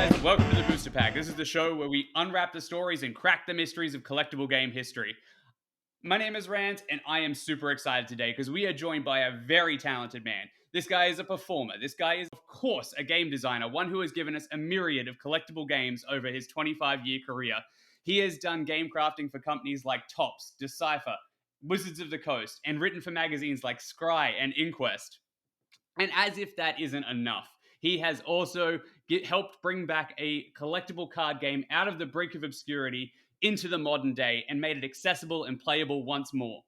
guys, welcome to the Booster Pack. This is the show where we unwrap the stories and crack the mysteries of collectible game history. My name is Rands, and I am super excited today because we are joined by a very talented man. This guy is a performer. This guy is, of course, a game designer, one who has given us a myriad of collectible games over his 25-year career. He has done game crafting for companies like Tops, Decipher, Wizards of the Coast, and written for magazines like Scry and Inquest. And as if that isn't enough, he has also helped bring back a collectible card game out of the brink of obscurity into the modern day and made it accessible and playable once more.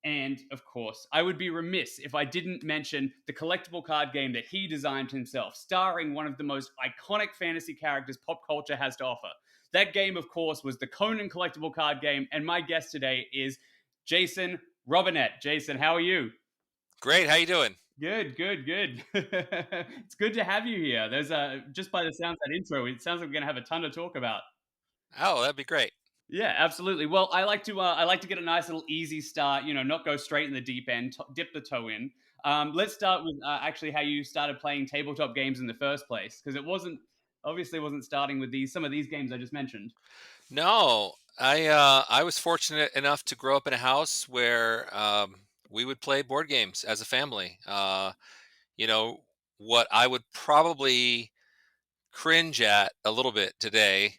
And of course, I would be remiss if I didn't mention the collectible card game that he designed himself, starring one of the most iconic fantasy characters pop culture has to offer. That game, of course, was the Conan collectible card game, and my guest today is Jason Robinette. Jason, how are you? Great. How you doing? Good. It's good to have you here. There's just by the sounds of that intro, it sounds like we're gonna have a ton to talk about. Oh, that'd be great. Yeah, absolutely. Well, I like to get a nice little easy start. You know, not go straight in the deep end. Dip the toe in. Let's start with actually how you started playing tabletop games in the first place, because it wasn't starting with these some of these games I just mentioned. No, I was fortunate enough to grow up in a house where we would play board games as a family. You know what I would probably cringe at a little bit today.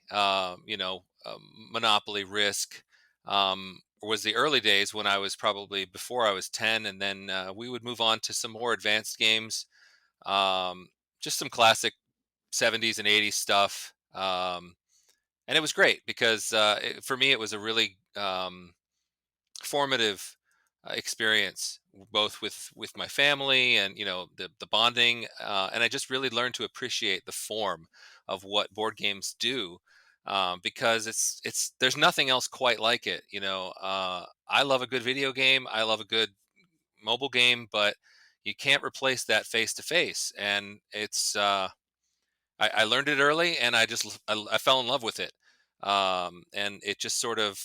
Monopoly, Risk. Was the early days when I was probably before I was 10, and then we would move on to some more advanced games. Just some classic 70s and 80s stuff. And it was great because for me it was a really formative experience, both with my family and the bonding, and I just really learned to appreciate the form of what board games do, because it's there's nothing else quite like it. I love a good video game, I love a good mobile game, but you can't replace that face to face, and I learned it early, and I fell in love with it, and it just sort of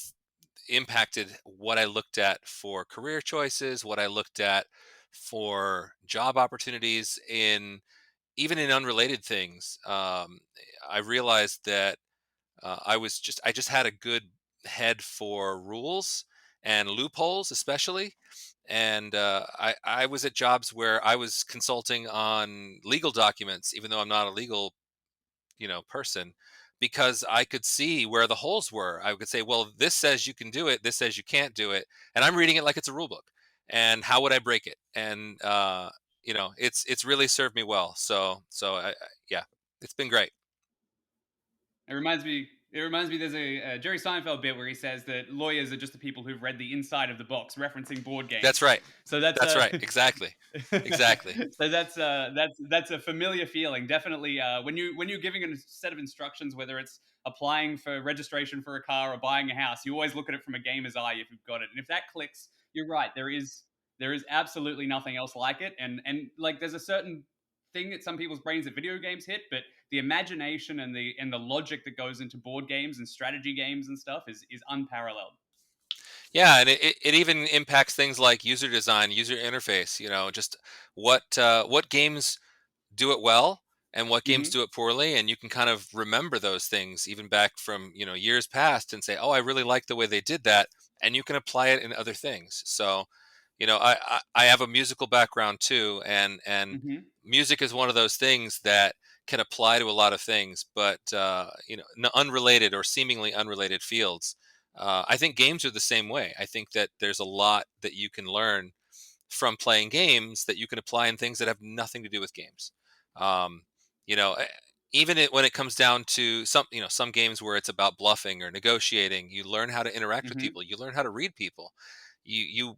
impacted what I looked at for career choices, what I looked at for job opportunities in even in unrelated things. I realized that I just had a good head for rules and loopholes, especially. And I was at jobs where I was consulting on legal documents, even though I'm not a legal person, because I could see where the holes were. I could say, well, this says you can do it, this says you can't do it, and I'm reading it like it's a rule book. And how would I break it? And it's really served me well. Yeah, it's been great. It reminds me. It reminds me. There's a Jerry Seinfeld bit where he says that lawyers are just the people who've read the inside of the box, referencing board That's games. right. So that's That's right. Exactly. Exactly. so that's a familiar feeling. Definitely, when you're giving a set of instructions, whether it's applying for registration for a car or buying a house, you always look at it from a gamer's eye if you've got it. And if that clicks, you're right. There is absolutely nothing else like it. And like there's a certain thing that some people's brains that video games hit, but the imagination and the logic that goes into board games and strategy games and stuff is unparalleled. Yeah, and it even impacts things like user design, user interface. Just what games do it well and what games Hmm. do it poorly, and you can kind of remember those things even back from years past and say, oh, I really like the way they did that, and you can apply it in other things. So I have a musical background too, and Hmm. music is one of those things that can apply to a lot of things, but unrelated or seemingly unrelated fields. I think games are the same way. I think that there's a lot that you can learn from playing games that you can apply in things that have nothing to do with games. Um, you know, eh, Even when it comes down to some games where it's about bluffing or negotiating, you learn how to interact with Hmm. people. You learn how to read people. You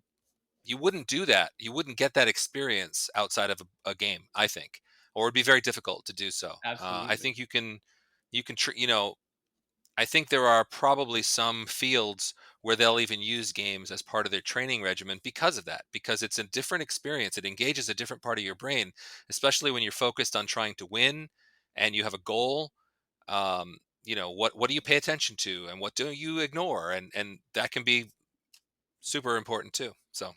you wouldn't do that. You wouldn't get that experience outside of a game, I think, or it'd be very difficult to do so. I Absolutely. think you can I think there are probably some fields where they'll even use games as part of their training regimen because of that, because it's a different experience. It engages a different part of your brain, especially when you're focused on trying to win and you have a goal. What do you pay attention to and what do you ignore? And that can be super important too. So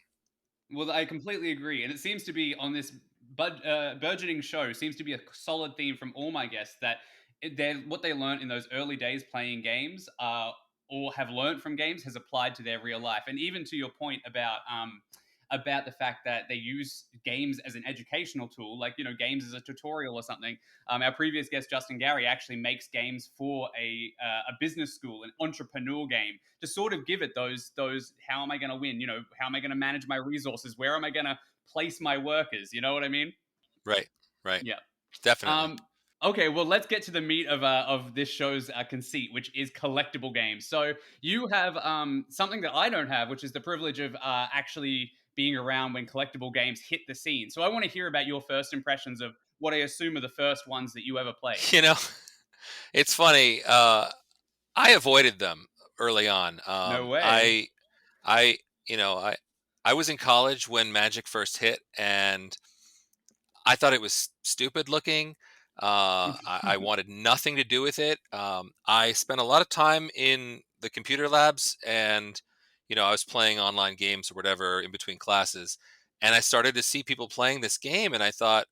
Well, I completely agree, and it seems to be on this burgeoning show seems to be a solid theme from all my guests that what they learned in those early days playing games, or have learned from games, has applied to their real life. And even to your point about the fact that they use games as an educational tool, like, games as a tutorial or something. Our previous guest Justin Gary actually makes games for a business school, an entrepreneur game, to sort of give it those how am I going to win? How am I going to manage my resources? Where am I going to place my workers? You know what I mean? Right. Right. Yeah. Definitely. Um, okay, well, let's get to the meat of this show's conceit, which is collectible games. So you have something that I don't have, which is the privilege of actually being around when collectible games hit the scene. So I want to hear about your first impressions of what I assume are the first ones that you ever played. You know, it's funny. I avoided them early on. No way. I, you know, I was in college when Magic first hit, and I thought it was stupid looking. I wanted nothing to do with it. I spent a lot of time in the computer labs, and I was playing online games or whatever in between classes, and I started to see people playing this game, and I thought,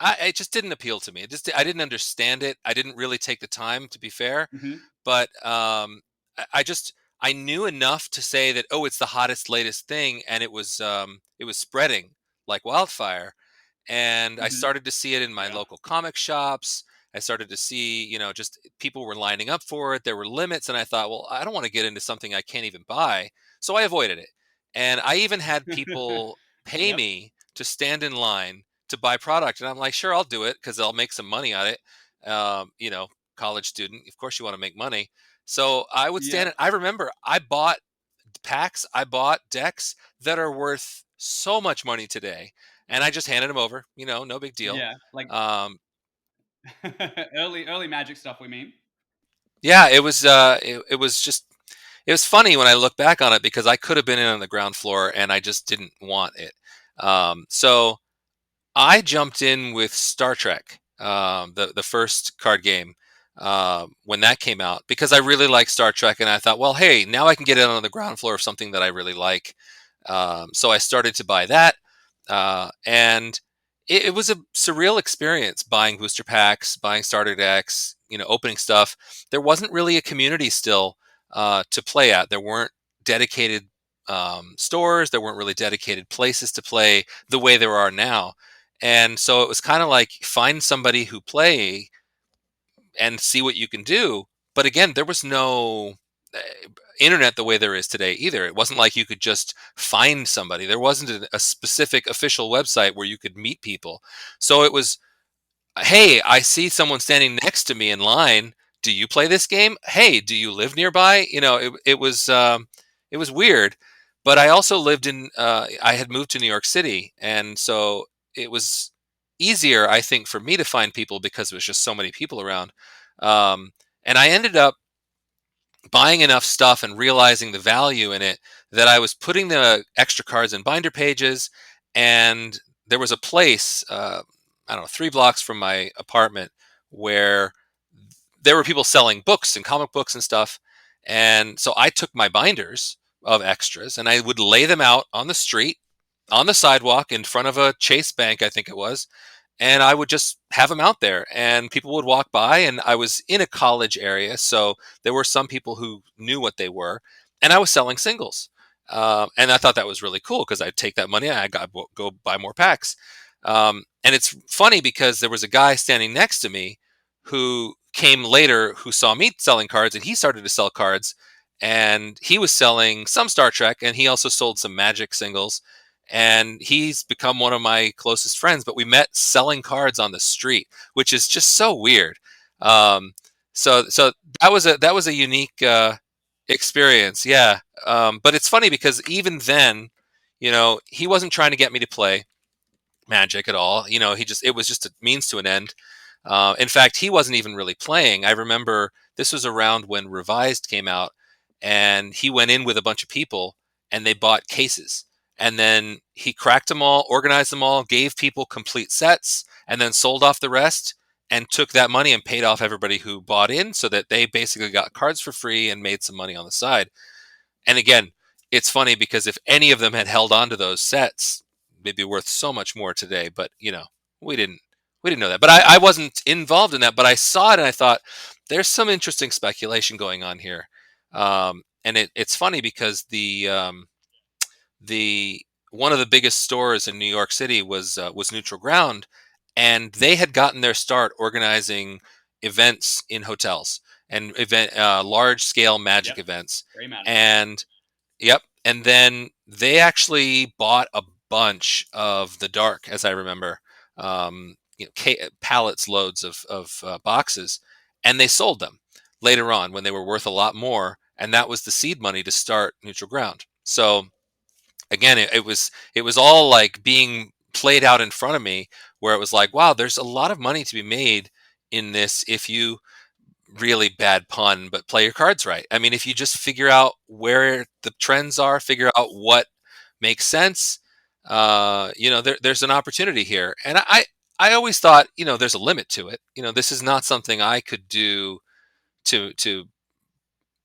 it just didn't appeal to me. I didn't understand it. I didn't really take the time, to be fair. Hmm. But I knew enough to say that, oh, it's the hottest, latest thing, and it was spreading like wildfire. And I Hmm. started to see it in my Yeah. local comic shops. I started to see, just people were lining up for it. There were limits, and I thought, well, I don't want to get into something I can't even buy, so I avoided it. And I even had people pay Yep. me to stand in line to buy product, and I'm like, sure, I'll do it because I'll make some money on it. Um, you know, College student, of course, you want to make money. So I would Yeah. stand. I remember I bought packs, I bought decks that are worth so much money today, and I just handed them over. No big deal. Yeah. Like Um, early Magic stuff. We mean. yeah, it was funny when I look back on it because I could have been in on the ground floor and I just didn't want it. So I jumped in with Star Trek, the first card game, when that came out, because I really like Star Trek, and I thought, well, hey, now I can get in on the ground floor of something that I really like. So I started to buy that, and it was a surreal experience buying booster packs, buying starter decks, opening stuff. There wasn't really a community still to play at. There weren't dedicated stores. There weren't really dedicated places to play the way there are now. And so it was kind of like find somebody who play and see what you can do. But again, there was no uh, internet the way there is today either. It wasn't like you could just find somebody. There wasn't a specific official website where you could meet people. So it was, hey, I see someone standing next to me in line. Do you play this game? Hey, do you live nearby? It was weird, but I also lived in. I had moved to New York City, and so it was easier, I think, for me to find people because there was just so many people around. And I ended up buying enough stuff and realizing the value in it that I was putting the extra cards in binder pages, and there was a place, I don't know, 3 blocks from my apartment where there were people selling books and comic books and stuff. And so I took my binders of extras and I would lay them out on the street, on the sidewalk in front of a Chase Bank, I think it was, and I would just have them out there and people would walk by. And I was in a college area, so there were some people who knew what they were, and I was selling singles. And I thought that was really cool because I'd take that money and I got go buy more packs. And it's funny because there was a guy standing next to me who came later who saw me selling cards, and he started to sell cards, and he was selling some Star Trek, and he also sold some Magic singles, and he's become one of my closest friends. But we met selling cards on the street, which is just so weird. Um, so that was a unique experience, yeah. But it's funny because even then, he wasn't trying to get me to play Magic at all. It was just a means to an end. In fact, he wasn't even really playing. I remember this was around when Revised came out, and he went in with a bunch of people, and they bought cases. And then he cracked them all, organized them all, gave people complete sets, and then sold off the rest and took that money and paid off everybody who bought in so that they basically got cards for free and made some money on the side. And again, it's funny because if any of them had held on to those sets, they'd be worth so much more today. But we didn't. We didn't know that, but I wasn't involved in that. But I saw it and I thought, there's some interesting speculation going on here. And it's funny because the one of the biggest stores in New York City was Neutral Ground, and they had gotten their start organizing events in hotels and large scale magic Yep, events. very magical. And yep, and then they actually bought a bunch of the dark, as I remember, pallets loads of boxes, and they sold them later on when they were worth a lot more, and that was the seed money to start Neutral Ground. So again, it was all like being played out in front of me, where it was like, wow, there's a lot of money to be made in this if you, really bad pun, but play your cards right. I mean, if you just figure out where the trends are, figure out what makes sense, there's an opportunity here. And I always thought, there's a limit to it. This is not something I could do to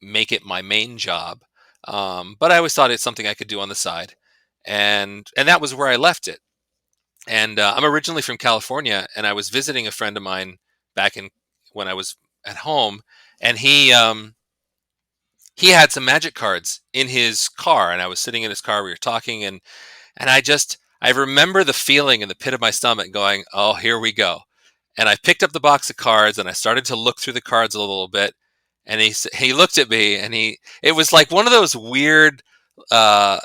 make it my main job. But I always thought it's something I could do on the side, and that was where I left it. And I'm originally from California, and I was visiting a friend of mine back in when I was at home, and he had some magic cards in his car, and I was sitting in his car. We were talking, and I remember the feeling in the pit of my stomach, going, "Oh, here we go." And I picked up the box of cards, and I started to look through the cards a little bit. And he looked at me, and it was like one of those weird. Uh,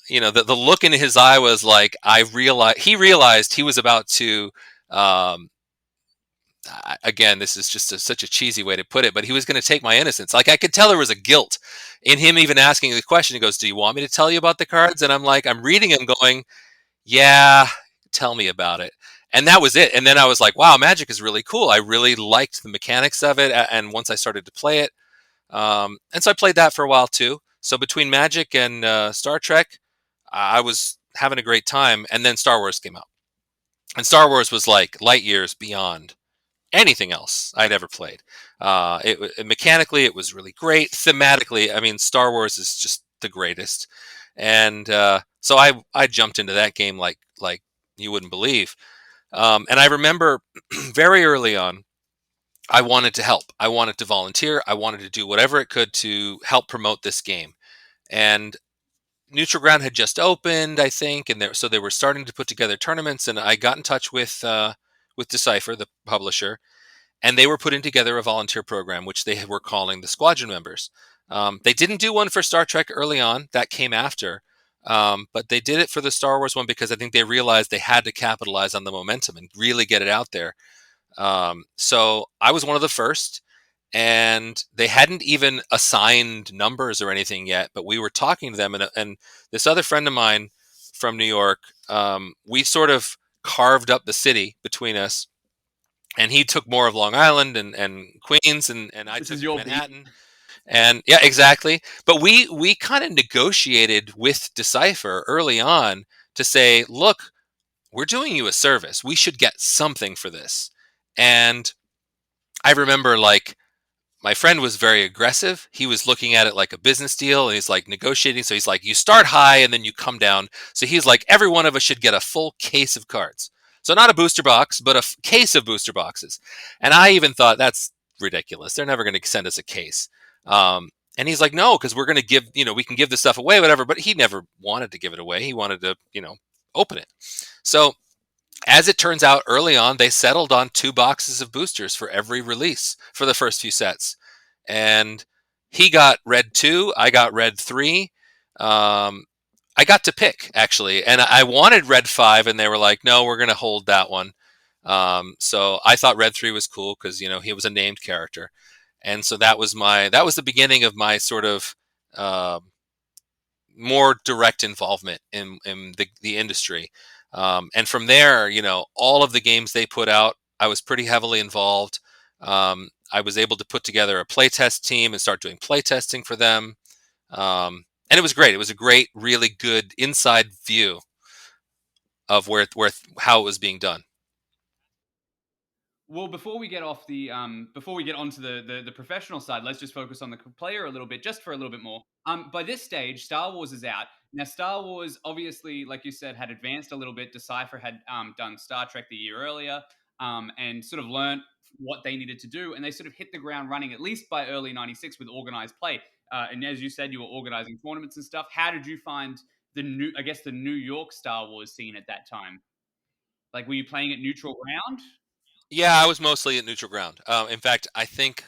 the look in his eye was like, he realized he was about to, um, again, this is just such a cheesy way to put it, but he was going to take my innocence. Like, I could tell there was a guilt in him even asking the question. He goes, "Do you want me to tell you about the cards?" And I'm like, I'm reading him going, "Yeah, tell me about it." And that was it. And then I was like, wow, Magic is really cool. I really liked the mechanics of it. And once I started to play it, and so I played that for a while too. So between Magic and Star Trek, I was having a great time. And then Star Wars came out, and Star Wars was like light years beyond anything else I'd ever played. Mechanically, it was really great. Thematically, I mean, Star Wars is just the greatest. And so I jumped into that game like you wouldn't believe. And I remember very early on, I wanted to help. I wanted to volunteer. I wanted to do whatever it could to help promote this game. And Neutral Ground had just opened, I think, and so they were starting to put together tournaments. And I got in touch with Decipher, the publisher, and they were putting together a volunteer program, which they were calling the Squadron members. They didn't do one for Star Trek early on; that came after. But they did it for the Star Wars one because I think they realized they had to capitalize on the momentum and really get it out there. So I was one of the first, and they hadn't even assigned numbers or anything yet. But we were talking to them, and this other friend of mine from New York, we sort of carved up the city between us, and he took more of Long Island and Queens, and I This took is your beat. Manhattan. And yeah, exactly. But we kind of negotiated with Decipher early on to say, look, we're doing you a service. We should get something for this. And I remember, like, my friend was very aggressive. He was looking at it like a business deal, and he's like negotiating. So he's like, you start high and then you come down. So he's like, every one of us should get a full case of cards. So not a booster box, but a case of booster boxes. And I even thought, that's ridiculous. They're never going to send us a case. And he's like, no, because we're going to give, we can give this stuff away, whatever. But he never wanted to give it away. He wanted to, open it. So as it turns out, early on, they settled on 2 boxes of boosters for every release for the first few sets. And he got red 2, I got red 3. I got to pick, actually. And I wanted red 5, and they were like, no, we're going to hold that one. So I thought red 3 was cool because, he was a named character. And so that was the beginning of my sort of more direct involvement in the industry. And from there, all of the games they put out, I was pretty heavily involved. I was able to put together a playtest team and start doing playtesting for them. And it was great. It was a great, really good inside view of how it was being done. Well, before we get onto the professional side, let's just focus on the player a little bit, just for a little bit more. By this stage, Star Wars is out. Now, Star Wars, obviously, like you said, had advanced a little bit. Decipher had done Star Trek the year earlier. and sort of learned what they needed to do, and they sort of hit the ground running at least by early '96 with organized play. And as you said, you were organizing tournaments and stuff. How did you find I guess, the New York Star Wars scene at that time? Like, were you playing at neutral ground? Yeah, I was mostly at neutral ground. In fact, I think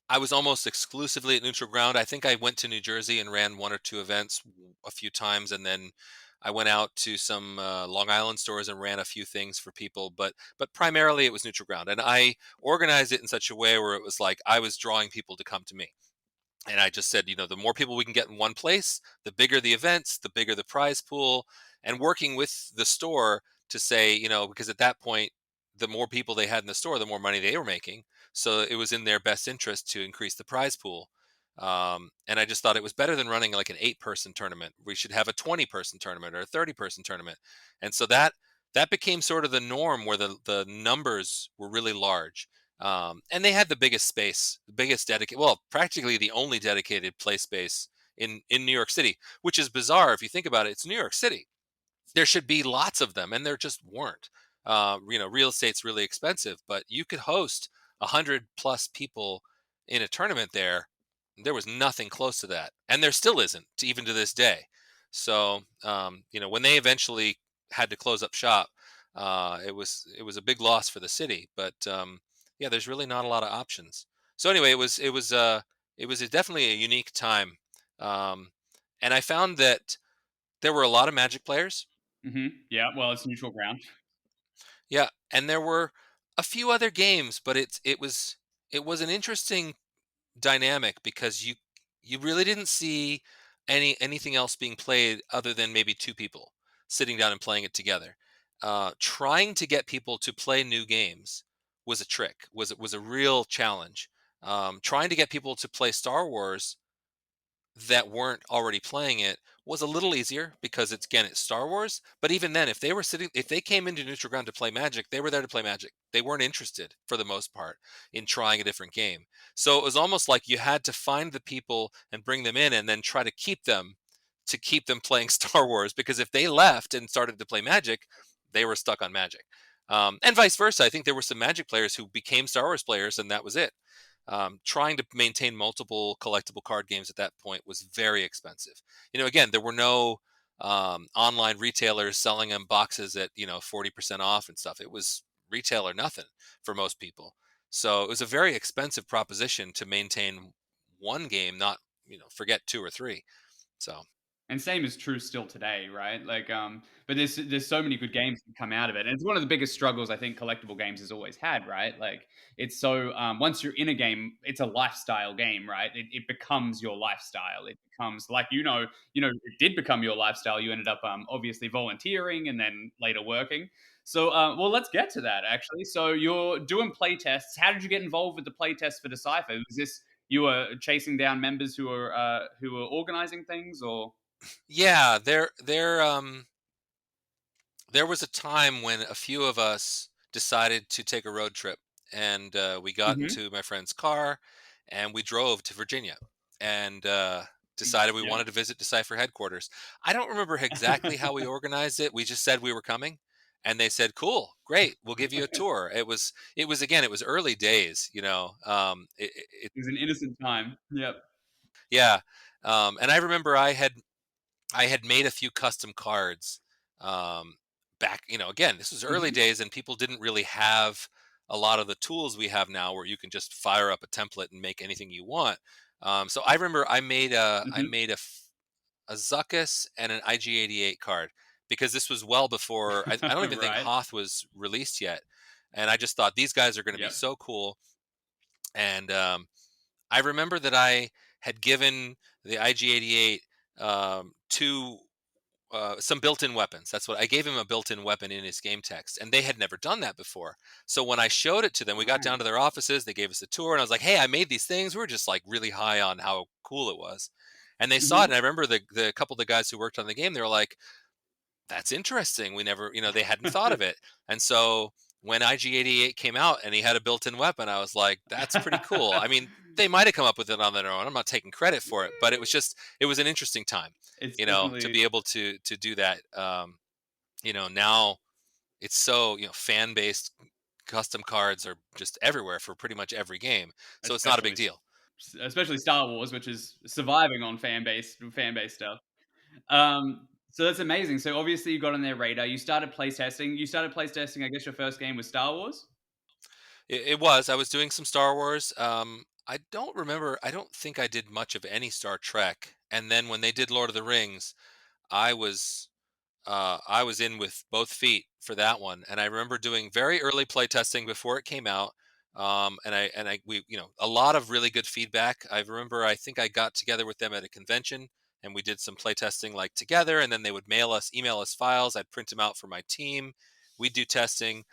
I was almost exclusively at neutral ground. I think I went to New Jersey and ran one or two events a few times, and then I went out to some Long Island stores and ran a few things for people. But primarily it was neutral ground, and I organized it in such a way where it was like I was drawing people to come to me. And I just said, the more people we can get in one place, the bigger the events, the bigger the prize pool, and working with the store to say, because at that point, the more people they had in the store, the more money they were making. So it was in their best interest to increase the prize pool. And I just thought it was better than running like an 8-person tournament. We should have a 20-person tournament or a 30-person tournament. And so that became sort of the norm where the numbers were really large. And they had the biggest space, the biggest dedicated, well, practically the only dedicated play space in New York City, which is bizarre if you think about it. It's New York City. There should be lots of them, and there just weren't. Real estate's really expensive, but you could host 100+ people in a tournament there. There was nothing close to that, and there still isn't, even to this day. So, when they eventually had to close up shop, it was a big loss for the city. But yeah, there's really not a lot of options. So anyway, it was definitely a unique time, um, and I found that there were a lot of Magic players. Yeah, well, it's neutral ground. Yeah, and there were a few other games, but it was an interesting dynamic because you really didn't see anything else being played other than maybe two people sitting down and playing it together. Trying to get people to play new games was a trick, was a real challenge. Trying to get people to play Star Wars that weren't already playing it was a little easier because it's Star Wars. But even then, if they came into neutral ground to play Magic, they were there to play Magic. They weren't interested for the most part in trying a different game. So it was almost like you had to find the people and bring them in, and then try to keep them playing Star Wars, because if they left and started to play Magic, they were stuck on Magic. And vice versa. I think there were some Magic players who became Star Wars players, and that was it. Trying to maintain multiple collectible card games at that point was very expensive. Again, there were no online retailers selling them boxes at 40% off and stuff. It was retail or nothing for most people. So it was a very expensive proposition to maintain one game, not forget two or three. So And same is true still today, right? Like, but there's so many good games that come out of it, and it's one of the biggest struggles I think collectible games has always had, right? Like, it's so once you're in a game, it's a lifestyle game, right? It becomes your lifestyle. It becomes like it did become your lifestyle. You ended up obviously volunteering and then later working. So, well, let's get to that actually. So, you're doing play tests. How did you get involved with the play test for Decipher? Was this you were chasing down members who were organizing things, or? yeah, there was a time when a few of us decided to take a road trip, and we got Mhm. into my friend's car, and we drove to Virginia, and decided we Yep. wanted to visit Decipher headquarters. I don't remember exactly how we organized it. We just said we were coming, and they said, "Cool, great, we'll give you a tour." It was early days, It was an innocent time. Yep. yeah. And I remember I had made a few custom cards, um, back. Again, this was early Mhm. days, and people didn't really have a lot of the tools we have now, where you can just fire up a template and make anything you want. So I remember Mhm. a Zuckus and an IG-88 card, because this was well before I don't even think Right. Hoth was released yet, and I just thought these guys are going to be Yep. so cool. And I remember that I had given the IG-88 two some built-in weapons. That's what I gave him, a built-in weapon in his game text, and they had never done that before. So when I showed it to them, we got down to Nice. their offices. They gave us a tour, and I was like, "Hey, I made these things." We were just like really high on how cool it was, and they saw it. And Mhm. I remember the couple of the guys who worked on the game. They were like, "That's interesting. We never, they hadn't thought of it." And so when IG-88 came out and he had a built-in weapon, I was like, "That's pretty cool." I mean, they might have come up with it on their own. I'm not taking credit for it, but it was an interesting time, It's to definitely be able to do that. Now it's so fan based custom cards are just everywhere for pretty much every game. So it's not a especially big deal. especially Star Wars, which is surviving on fan base stuff. So that's amazing. So obviously you got on their radar. You started playtesting. You started playtesting. I guess your first game was Star Wars. It was. I was doing some Star Wars. I don't remember. I don't think I did much of any Star Trek. And then when they did Lord of the Rings, I was I was in with both feet for that one. And I remember doing very early playtesting before it came out. We a lot of really good feedback. I remember I think I got together with them at a convention and we did some playtesting like together. And then they would email us files. I'd print them out for my team. We'd do testing,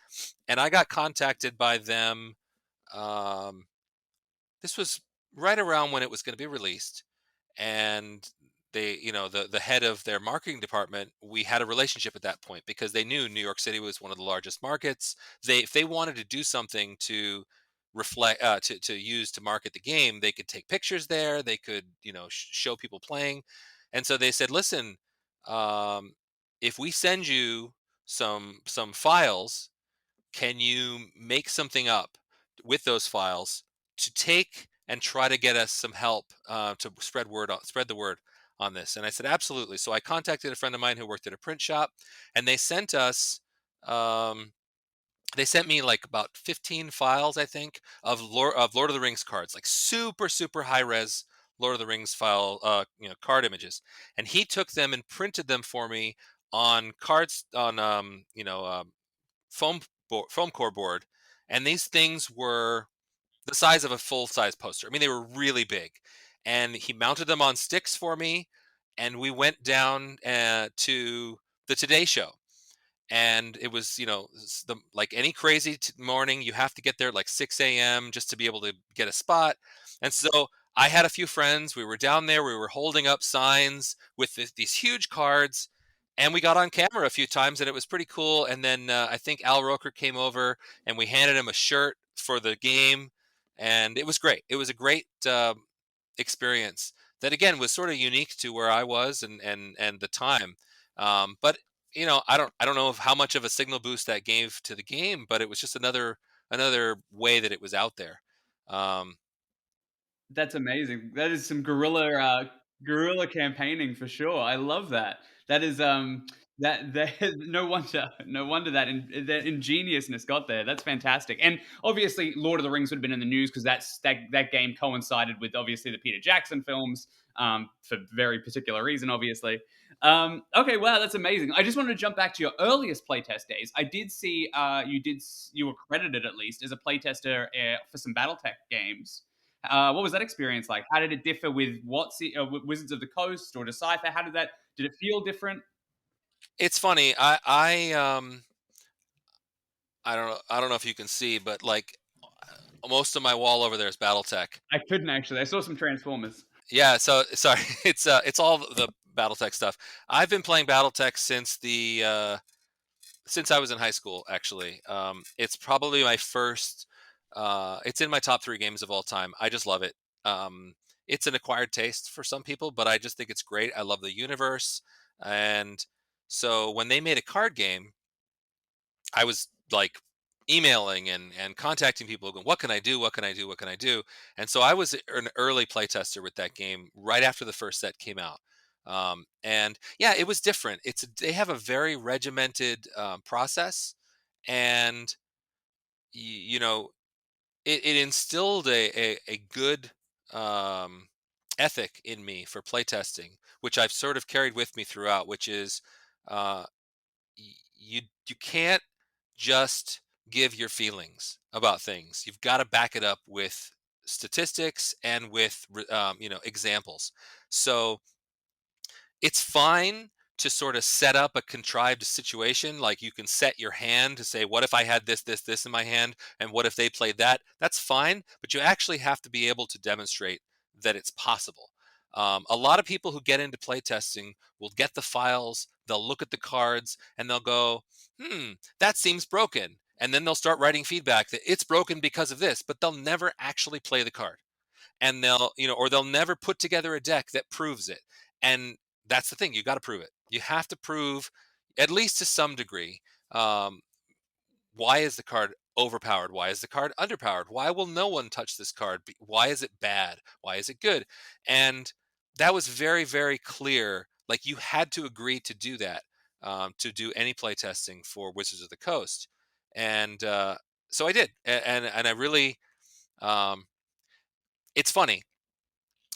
and I got contacted by them. Um, this was right around when it was going to be released, and the head of their marketing department, we had a relationship at that point because they knew New York City was one of the largest markets. If they wanted to do something to reflect to use to market the game, they could take pictures there. They could show people playing, and so they said, listen, um, if we send you some files, can you make something up with those files to take and try to get us some help to spread the word on this? And I said, absolutely. So I contacted a friend of mine who worked at a print shop, and they sent us. Um, they sent me like about 15 files, I think, of Lord of the Rings cards, like super super high res Lord of the Rings file, card images. And he took them and printed them for me on cards on foam core board, and these things were the size of a full size poster. I mean, they were really big, and he mounted them on sticks for me, and we went down to the Today Show, and it was like any crazy morning, you have to get there at like 6 a.m. just to be able to get a spot. And so I had a few friends, we were down there, we were holding up signs with these huge cards, and we got on camera a few times, and it was pretty cool. And then I think Al Roker came over and we handed him a shirt for the game, and it was great. It was a great experience that again was sort of unique to where I was and the time. But I don't know how much of a signal boost that gave to the game, but it was just another way that it was out there. Um, That's amazing. That is some guerrilla campaigning for sure. I love that. That is, that no wonder that ingeniousness got there. That's fantastic. And obviously, Lord of the Rings would have been in the news because that game coincided with obviously the Peter Jackson films, for very particular reason, obviously. Okay, wow, that's amazing. I just wanted to jump back to your earliest playtest days. I did see, you were credited at least as a playtester for some BattleTech games. What was that experience like? How did it differ with Wizards of the Coast or Decipher? Did it feel different? it's funny. I don't know if you can see, but like most of my wall over there is BattleTech. I couldn't actually. I saw some Transformers. Yeah, so sorry, it's all the BattleTech stuff. I've been playing BattleTech since I was in high school. Actually, it's probably my first. It's in my top three games of all time. I just love it. Um, it's an acquired taste for some people, but I just think it's great. I love the universe, and so when they made a card game, I was like emailing and contacting people going, what can I do, what can I do, what can I do? And so I was an early playtester with that game right after the first set came out. And yeah, it was different. They have a very regimented process, and you know it instilled a good um, ethic in me for playtesting, which I've sort of carried with me throughout, which is uh, you can't just give your feelings about things. You've got to back it up with statistics and with examples. So it's fine to sort of set up a contrived situation. Like you can set your hand to say, what if I had this in my hand? And what if they played that? That's fine. But you actually have to be able to demonstrate that it's possible. A lot of people who get into playtesting will get the files, they'll look at the cards, and they'll go, that seems broken. And then they'll start writing feedback that it's broken because of this, but they'll never actually play the card, and they'll never put together a deck that proves it. And that's the thing, you got to prove it. You have to prove, at least to some degree, um, why is the card overpowered? Why is the card underpowered? Why will no one touch this card? Why is it bad? Why is it good? And that was very, very clear. Like, you had to agree to do that, to do any play testing for Wizards of the Coast. And so I did. And I really, um, it's funny.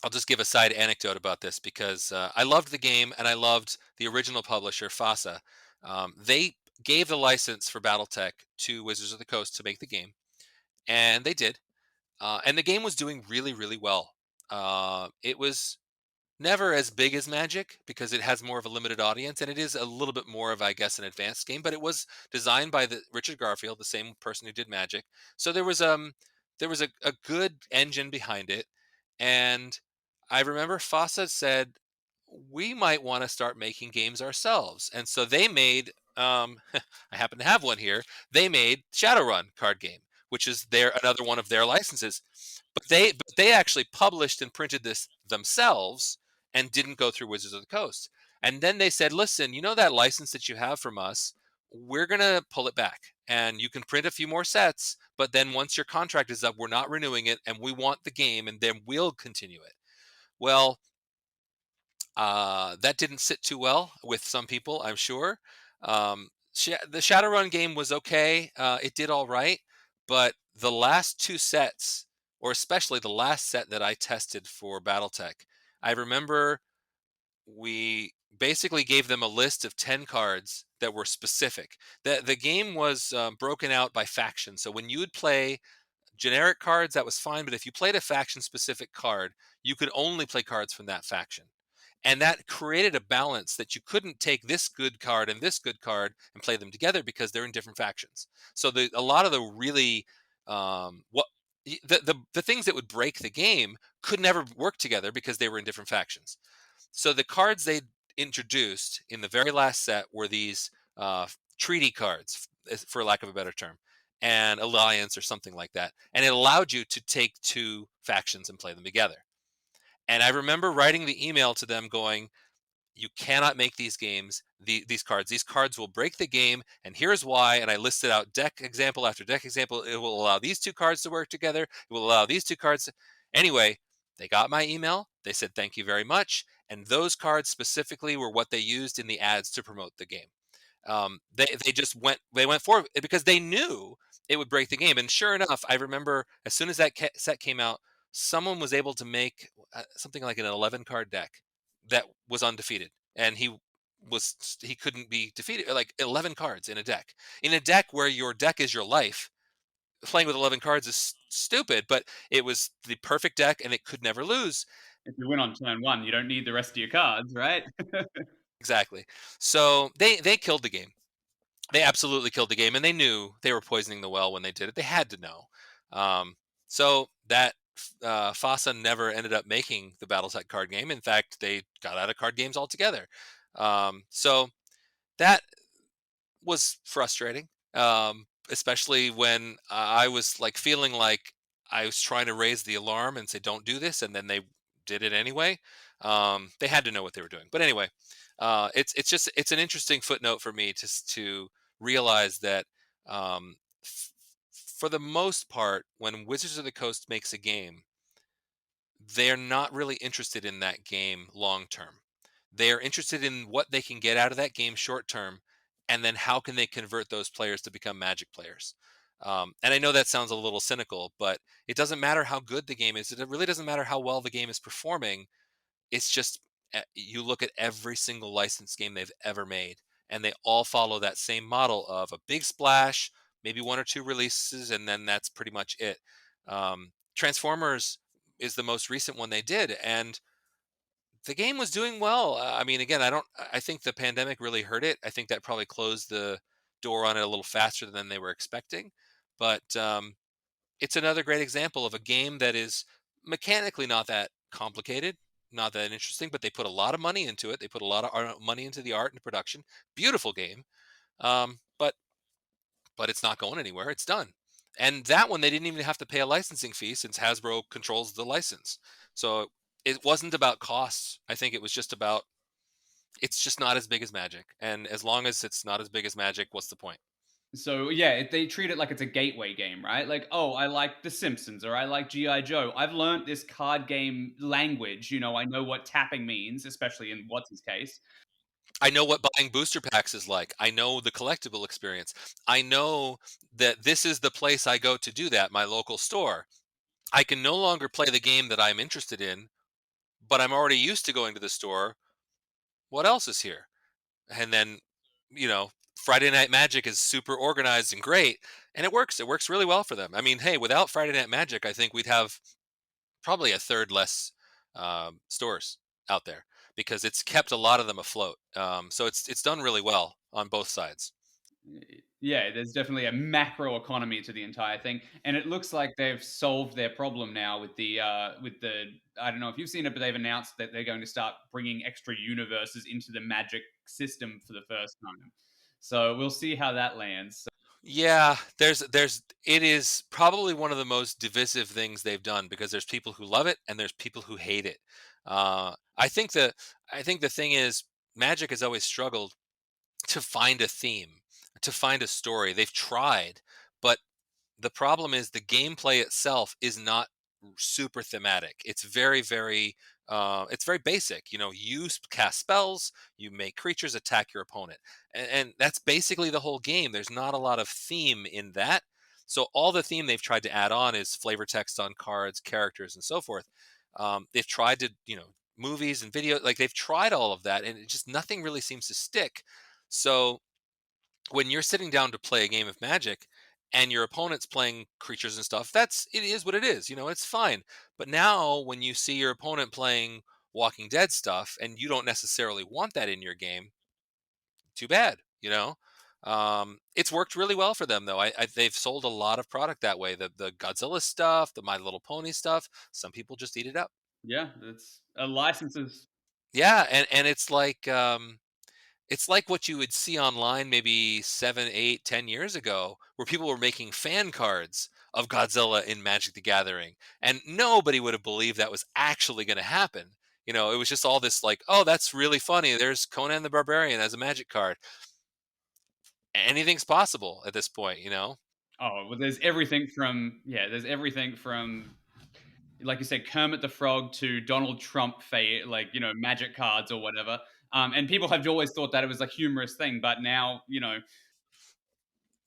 I'll just give a side anecdote about this because I loved the game and I loved the original publisher, FASA. They gave the license for BattleTech to Wizards of the Coast to make the game, and they did. And the game was doing really, really well. It was never as big as Magic because it has more of a limited audience, and it is a little bit more of, I guess, an advanced game. But it was designed by the Richard Garfield, the same person who did Magic. So there was a good engine behind it, and I remember FASA said we might want to start making games ourselves, and so they made. I happen to have one here. They made Shadowrun card game, which is their another one of their licenses. But they actually published and printed this themselves and didn't go through Wizards of the Coast. And then they said, listen, you know that license that you have from us, we're going to pull it back. And you can print a few more sets, but then once your contract is up, we're not renewing it, and we want the game, and then we'll continue it. Well, that didn't sit too well with some people, I'm sure. The Shadowrun game was okay. It did all right, but the last two sets, or especially the last set that I tested for BattleTech, I remember we basically gave them a list of 10 cards that were specific. The game was broken out by faction. So when you would play generic cards, that was fine. But if you played a faction specific card, you could only play cards from that faction. And that created a balance that you couldn't take this good card and this good card and play them together because they're in different factions. So a lot of the really what the things that would break the game could never work together because they were in different factions. So the cards they introduced in the very last set were these treaty cards, for lack of a better term, and alliance or something like that. And it allowed you to take two factions and play them together. And I remember writing the email to them going, you cannot make these games, these cards. These cards will break the game, and here's why. And I listed out deck example after deck example. It will allow these two cards to work together. It will allow these two cards. Anyway, they got my email. They said, thank you very much. And those cards specifically were what they used in the ads to promote the game. They just went forward because they knew it would break the game. And sure enough, I remember as soon as that set came out, someone was able to make something like an 11 card deck that was undefeated, and he couldn't be defeated. Like 11 cards in a deck where your deck is your life. Playing with 11 cards is stupid, but it was the perfect deck, and it could never lose. If you win on turn one, you don't need the rest of your cards, right? Exactly. So they killed the game. They absolutely killed the game, and they knew they were poisoning the well when they did it. They had to know. So that FASA never ended up making the BattleTech card game. In fact, they got out of card games altogether. So that was frustrating, especially when I was like feeling like I was trying to raise the alarm and say, "Don't do this," and then they did it anyway. They had to know what they were doing. But anyway, it's an interesting footnote for me to realize that f- for the most part, when Wizards of the Coast makes a game, they're not really interested in that game long term. They are interested in what they can get out of that game short term, and then how can they convert those players to become Magic players. And I know that sounds a little cynical, but it doesn't matter how good the game is. It really doesn't matter how well the game is performing. It's just you look at every single licensed game they've ever made, and they all follow that same model of a big splash, maybe one or two releases, and then that's pretty much it. Transformers is the most recent one they did, and the game was doing well. I mean, again, I think the pandemic really hurt it. I think that probably closed the door on it a little faster than they were expecting. But it's another great example of a game that is mechanically not that complicated, not that interesting, but they put a lot of money into it. They put a lot of money into the art and production. Beautiful game, but it's not going anywhere. It's done. And that one they didn't even have to pay a licensing fee since Hasbro controls the license. So it wasn't about costs. I think it was just about it's just not as big as Magic. And as long as it's not as big as Magic, what's the point? So yeah, they treat it like it's a gateway game, right? Like, oh, I like The Simpsons or I like GI Joe. I've learned this card game language. I know what tapping means, especially in what's his case. I know what buying booster packs is like. I know the collectible experience. I know that this is the place I go to do that, my local store. I can no longer play the game that I'm interested in, but I'm already used to going to the store. What else is here? And then, Friday Night Magic is super organized and great, and it works. It works really well for them. I mean, hey, without Friday Night Magic, I think we'd have probably a third less stores out there because it's kept a lot of them afloat. So it's done really well on both sides. Yeah, there's definitely a macro economy to the entire thing, and it looks like they've solved their problem now with the. I don't know if you've seen it, but they've announced that they're going to start bringing extra universes into the Magic system for the first time. So we'll see how that lands. Yeah, it is probably one of the most divisive things they've done because there's people who love it and there's people who hate it. I think the thing is Magic has always struggled to find a theme, to find a story. They've tried, but the problem is the gameplay itself is not super thematic. It's very basic. You cast spells, you make creatures attack your opponent, and that's basically the whole game. There's not a lot of theme in that. So all the theme they've tried to add on is flavor text on cards, characters, and so forth. They've tried to, movies and video, like they've tried all of that, and it just nothing really seems to stick. So when you're sitting down to play a game of Magic and your opponent's playing creatures and stuff, it is what it is. It's fine. But now when you see your opponent playing Walking Dead stuff and you don't necessarily want that in your game, too bad. It's worked really well for them though. They've sold a lot of product that way. The Godzilla stuff, the My Little Pony stuff. Some people just eat it up. Yeah, it's a licenses. Yeah, and it's like what you would see online maybe 7, 8, 10 years ago, where people were making fan cards of Godzilla in Magic the Gathering, and nobody would have believed that was actually going to happen. It was just all this like, oh, that's really funny. There's Conan the Barbarian as a Magic card. Anything's possible at this point. Oh, well, there's everything from like you said, Kermit the Frog to Donald Trump, like magic cards or whatever. And people have always thought that it was a humorous thing, but now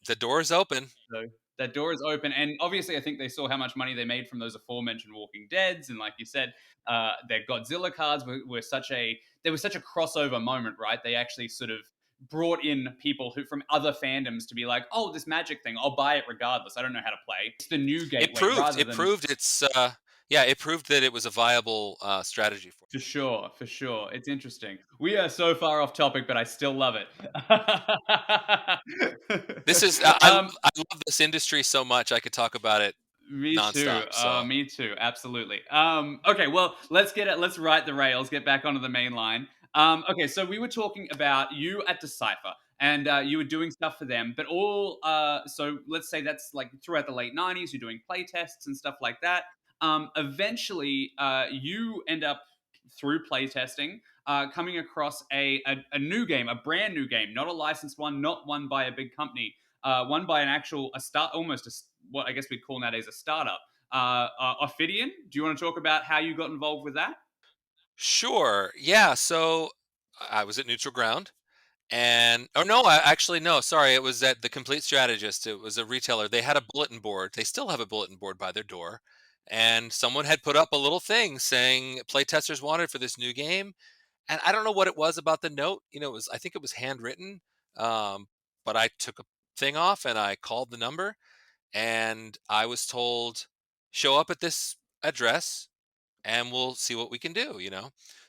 The door is open. so that door is open. And obviously, I think they saw how much money they made from those aforementioned Walking Deads, and like you said, their Godzilla cards were such a crossover moment, right? They actually sort of brought in people who from other fandoms to be like, oh, this magic thing, I'll buy it regardless. I don't know how to play. It's the new It gateway proved. rather It than. proved its. Yeah, it proved that it was a viable strategy for. For sure, for sure. It's interesting. We are so far off topic, but I still love it. This is. um, I love this industry so much. I could talk about it Me too. nonstop. So Me too. Absolutely. Okay. Well, let's get it. Let's right the rails. Get back onto the main line. Okay. So we were talking about you at Decipher, and you were doing stuff for them, but all. So let's say that's like throughout the late '90s. You're doing play tests and stuff like that. Eventually, you end up through play testing. Coming across a new game, a brand new game, not a licensed one, not one by a big company, one by an actual a start, almost what I guess we'd call nowadays a startup. Ophidian. Do you want to talk about how you got involved with that? sure, yeah. So I was at neutral ground, and oh no, I actually no, sorry, it was at the Complete Strategist. It was a retailer. They had a bulletin board. They still have a bulletin board by their door, and someone had put up a little thing saying playtesters wanted for this new game. And I don't know what it was about the note. I think it was handwritten, um, but I took a thing off and I called the number, and I was told, show up at this address and we'll see what we can do.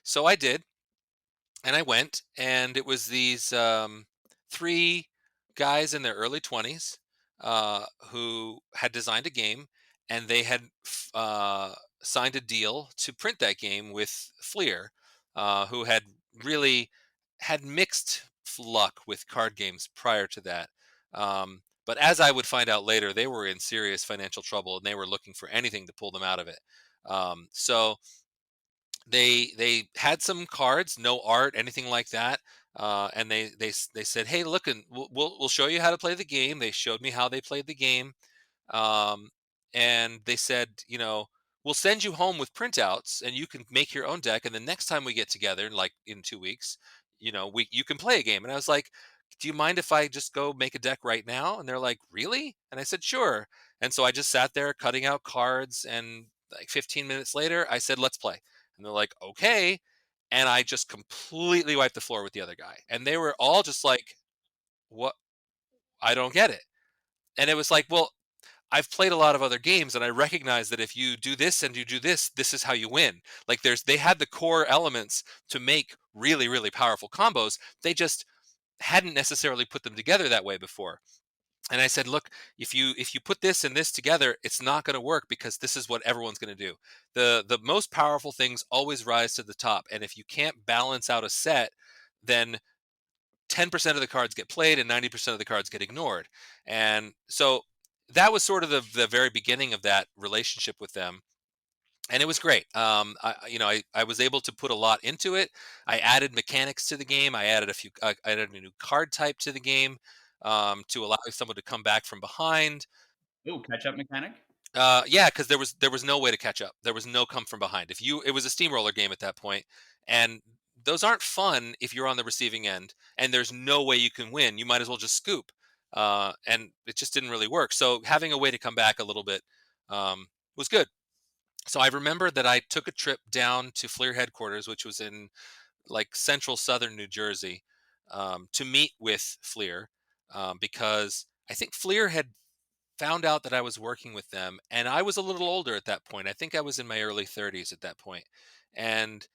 So I did, and I went, and it was these three guys in their early 20s who had designed a game, and they had signed a deal to print that game with Fleer, who had really had mixed luck with card games prior to that. But as I would find out later, they were in serious financial trouble, and they were looking for anything to pull them out of it. So they had some cards, no art, anything like that. and they said, "Hey, look, and we'll show you how to play the game." They showed me how they played the game, um, and they said, "We'll send you home with printouts, and you can make your own deck. And the next time we get together, like in 2 weeks, you can play a game." And I was like, "Do you mind if I just go make a deck right now?" And they're like, "Really?" And I said, "Sure." And so I just sat there cutting out cards, and like 15 minutes later, I said, "Let's play." And they're like, "Okay." And I just completely wiped the floor with the other guy, and they were all just like, "What? I don't get it." And it was like, well, I've played a lot of other games, and I recognize that if you do this and you do this, this is how you win. Like they had the core elements to make really, really powerful combos. They just hadn't necessarily put them together that way before. And I said, look, if you put this and this together, it's not going to work because this is what everyone's going to do. The most powerful things always rise to the top. And if you can't balance out a set, then 10% of the cards get played and 90% of the cards get ignored. And so that was sort of the very beginning of that relationship with them. And it was great. I was able to put a lot into it. I added mechanics to the game. I added a new card type to the game, to allow someone to come back from behind. Ooh, catch up mechanic. Yeah, because there was no way to catch up. There was no come from behind. It was a steamroller game at that point, and those aren't fun if you're on the receiving end, and there's no way you can win. You might as well just scoop, and it just didn't really work. So having a way to come back a little bit, was good. So I remember that I took a trip down to Fleer headquarters, which was in like central southern New Jersey, to meet with Fleer, because I think Fleer had found out that I was working with them, and I was a little older at that point. I think I was in my early 30s at that point. And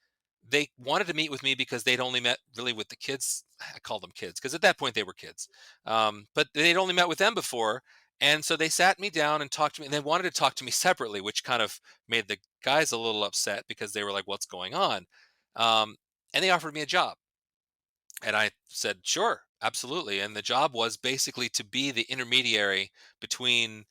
they wanted to meet with me because they'd only met really with the kids. I call them kids because at that point they were kids. But they'd only met with them before. And so they sat me down and talked to me, and they wanted to talk to me separately, which kind of made the guys a little upset because they were like, "What's going on?" Um, and they offered me a job. And I said, "Sure, absolutely." And the job was basically to be the intermediary between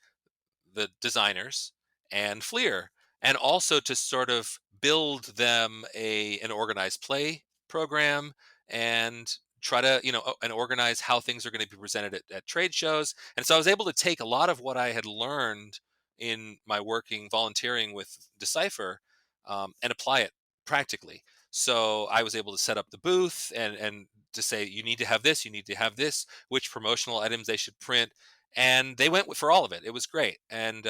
the designers and Fleer, and also to sort of build them an organized play program, and try to and organize how things are going to be presented at trade shows. And so I was able to take a lot of what I had learned in my working volunteering with Decipher, and apply it practically. So I was able to set up the booth, and to say, you need to have this, you need to have this, which promotional items they should print, and they went for all of it. It was great, and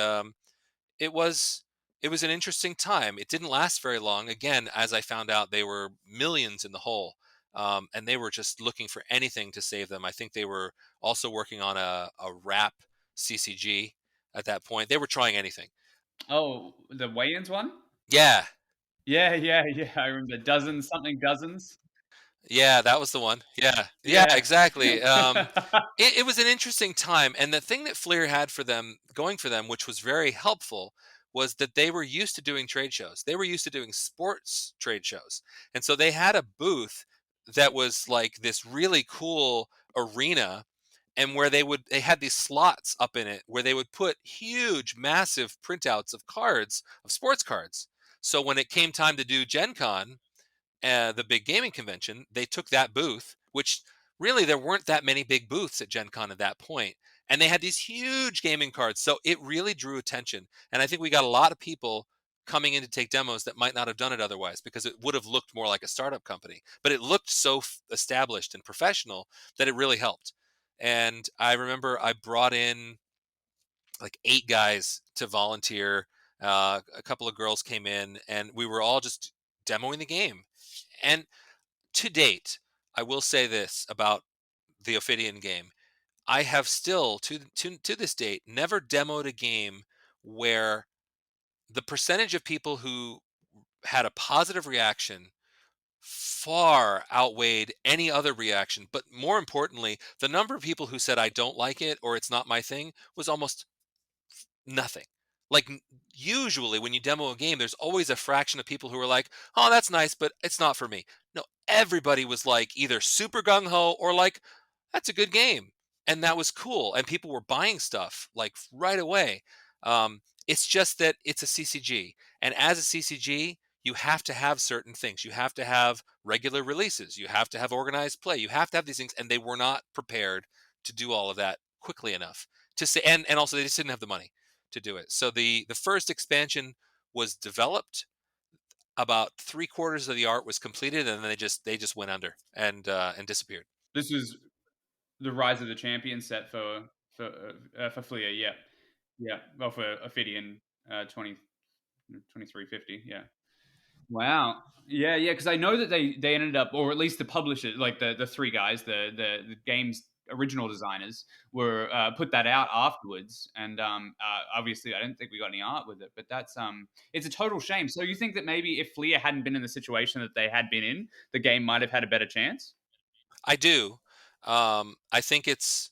it was it was an interesting time. It didn't last very long. Again, as I found out, they were millions in the hole, and they were just looking for anything to save them. I think they were also working on a rap CCG at that point. They were trying anything. Oh, the weigh-ins one? Yeah, Yeah, yeah, yeah. I remember dozens, something dozens. yeah, that was the one. Yeah, yeah, Yeah. exactly. It was an interesting time, and the thing that Fleer had for them, going for them, which was very helpful, was that they were used to doing trade shows. They were used to doing sports trade shows, and so they had a booth that was like this really cool arena, and where they had these slots up in it where they would put huge, massive printouts of cards, of sports cards. So when it came time to do Gen Con, the big gaming convention, they took that booth, which really there weren't that many big booths at Gen Con at that point, and they had these huge gaming cards. So it really drew attention. And I think we got a lot of people coming in to take demos that might not have done it otherwise, because it would have looked more like a startup company. But it looked so established and professional that it really helped. And I remember I brought in like 8 guys to volunteer. A couple of girls came in, and we were all just demoing the game. And to date, I will say this about the Ophidian game. I have still, to this date, never demoed a game where the percentage of people who had a positive reaction far outweighed any other reaction. But more importantly, the number of people who said, "I don't like it," or "It's not my thing," was almost nothing. Like, usually when you demo a game, there's always a fraction of people who are like, "Oh, that's nice, but it's not for me." No, everybody was like either super gung ho or like, "That's a good game," and that was cool. And people were buying stuff like right away. It's just that it's a CCG, and as a CCG, you have to have certain things. You have to have regular releases. You have to have organized play. You have to have these things, and they were not prepared to do all of that quickly enough to say. And also they just didn't have the money to do it. So the first expansion was developed. About three-quarters of the art was completed, and then they just went under and disappeared. This is the Rise of the Champion set for Fleer. Yeah, yeah. Well, for Ophidian, 2350. Yeah. Wow. Yeah, yeah, because I know that they ended up, or at least the publishers, like the three guys, the game's original designers, were put that out afterwards, and obviously I don't think we got any art with it, but that's it's a total shame. So you think that maybe if Fleer hadn't been in the situation that they had been in, the game might have had a better chance? I do. I think it's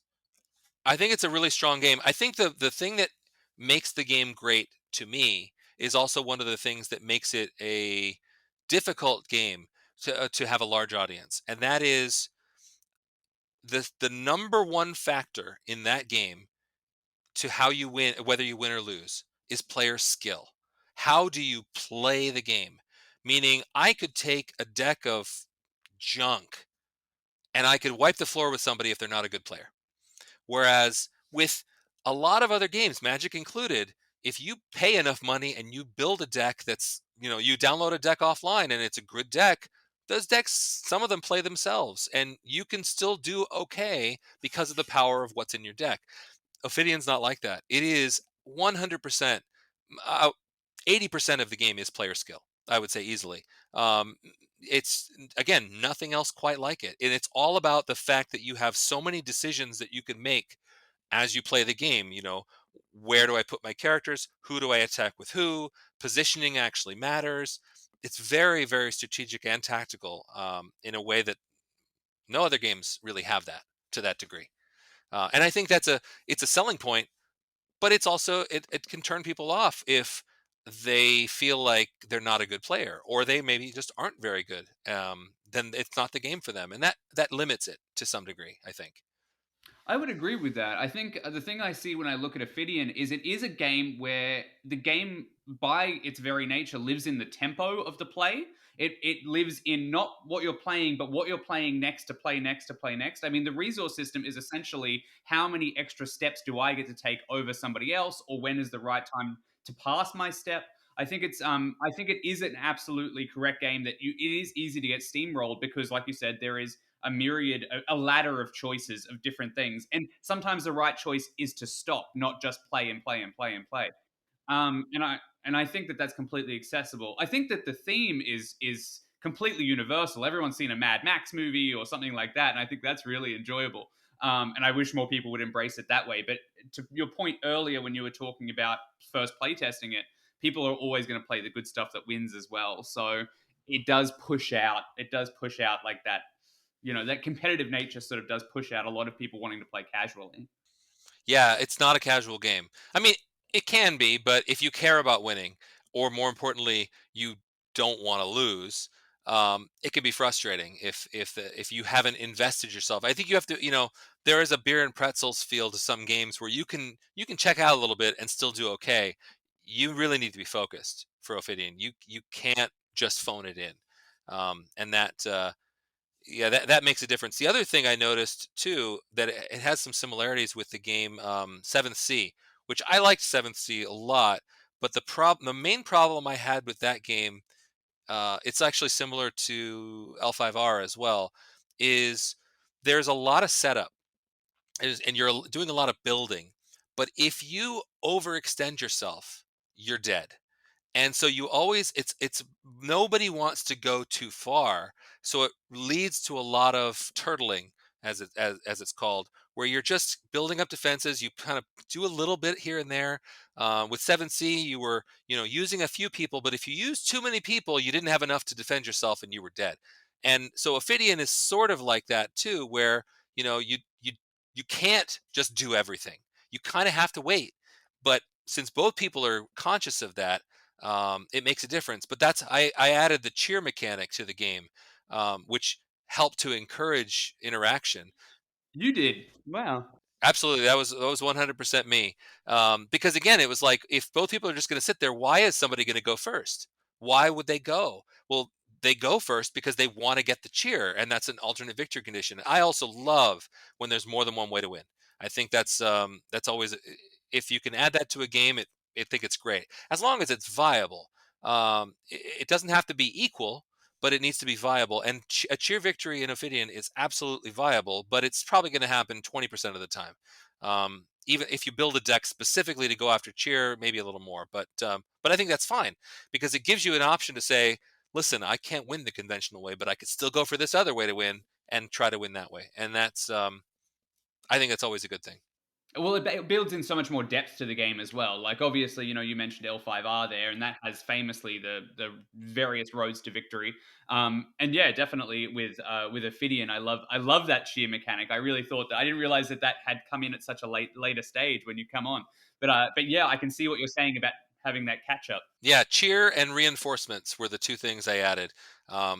a really strong game. I think the thing that makes the game great to me is also one of the things that makes it a difficult game to have a large audience, and that is the number one factor in that game to how you win, whether you win or lose, is player skill. How do you play the game? Meaning, I could take a deck of junk and I could wipe the floor with somebody if they're not a good player. Whereas with a lot of other games, Magic included, if you pay enough money and you build a deck that's, you download a deck offline and it's a good deck, those decks, some of them play themselves and you can still do okay because of the power of what's in your deck. Ophidian's not like that. It is 100%, uh, 80% of the game is player skill, I would say easily. It's, again, nothing else quite like it. And it's all about the fact that you have so many decisions that you can make as you play the game. Where do I put my characters? Who do I attack with who? Positioning actually matters. It's very, very strategic and tactical, in a way that no other games really have that to that degree. And I think it's a selling point, but it's also it can turn people off if they feel like they're not a good player or they maybe just aren't very good. Then it's not the game for them, and that limits it to some degree, I think. I would agree with that. I think the thing I see when I look at Ophidian is it is a game where the game, by its very nature, lives in the tempo of the play. It lives in not what you're playing, but what you're playing next to play next to play next. I mean, the resource system is essentially how many extra steps do I get to take over somebody else, or when is the right time to pass my step. I think it is an absolutely correct game that it is easy to get steamrolled because, like you said, there is a myriad, a ladder of choices of different things. And sometimes the right choice is to stop, not just play and play and play and play. And I think that that's completely accessible. I think that the theme is completely universal. Everyone's seen a Mad Max movie or something like that, and I think that's really enjoyable. And I wish more people would embrace it that way. But to your point earlier, when you were talking about first playtesting it, people are always going to play the good stuff that wins as well. So it does push out. It does push out like that. That competitive nature sort of does push out a lot of people wanting to play casually. Yeah, it's not a casual game. I mean, it can be, but if you care about winning, or more importantly, you don't want to lose, it can be frustrating if you haven't invested yourself. I think you have to, there is a beer and pretzels feel to some games where you can check out a little bit and still do okay. You really need to be focused for Ophidian. You can't just phone it in, and yeah, that makes a difference. The other thing I noticed too, that it has some similarities with the game, Seventh Sea, which I liked Seventh Sea a lot. But the main problem I had with that game, it's actually similar to L5R as well, is there's a lot of setup, and you're doing a lot of building. But if you overextend yourself, you're dead. And so you always, it's nobody wants to go too far, so it leads to a lot of turtling, as it's called, where you're just building up defenses. You kind of do a little bit here and there. With 7C, you were, using a few people, but if you used too many people, you didn't have enough to defend yourself and you were dead. And so Ophidian is sort of like that too, where you can't just do everything. You kind of have to wait. But since both people are conscious of that, it makes a difference. But I added the cheer mechanic to the game, which helped to encourage interaction. You did. Wow. Absolutely, that was 100% me. Because again, it was like if both people are just going to sit there, why is somebody going to go first? Why would they go? Well, they go first because they want to get the cheer, and that's an alternate victory condition. I also love when there's more than one way to win. I think that's always if you can add that to a game, I think it's great as long as it's viable. It doesn't have to be equal, but it needs to be viable. And a cheer victory in Ophidian is absolutely viable, but it's probably going to happen 20% of the time. Even if you build a deck specifically to go after cheer, maybe a little more. But I think that's fine because it gives you an option to say, listen, I can't win the conventional way, but I could still go for this other way to win and try to win that way. And that's I think that's always a good thing. Well, it builds in so much more depth to the game as well. Like, obviously, you mentioned L5R there, and that has famously the various roads to victory. And yeah, definitely with Ophidian, I love that sheer mechanic. I really thought that I didn't realize that that had come in at such a later stage when you come on. But yeah, I can see what you're saying about having that catch up. Yeah, cheer and reinforcements were the two things I added.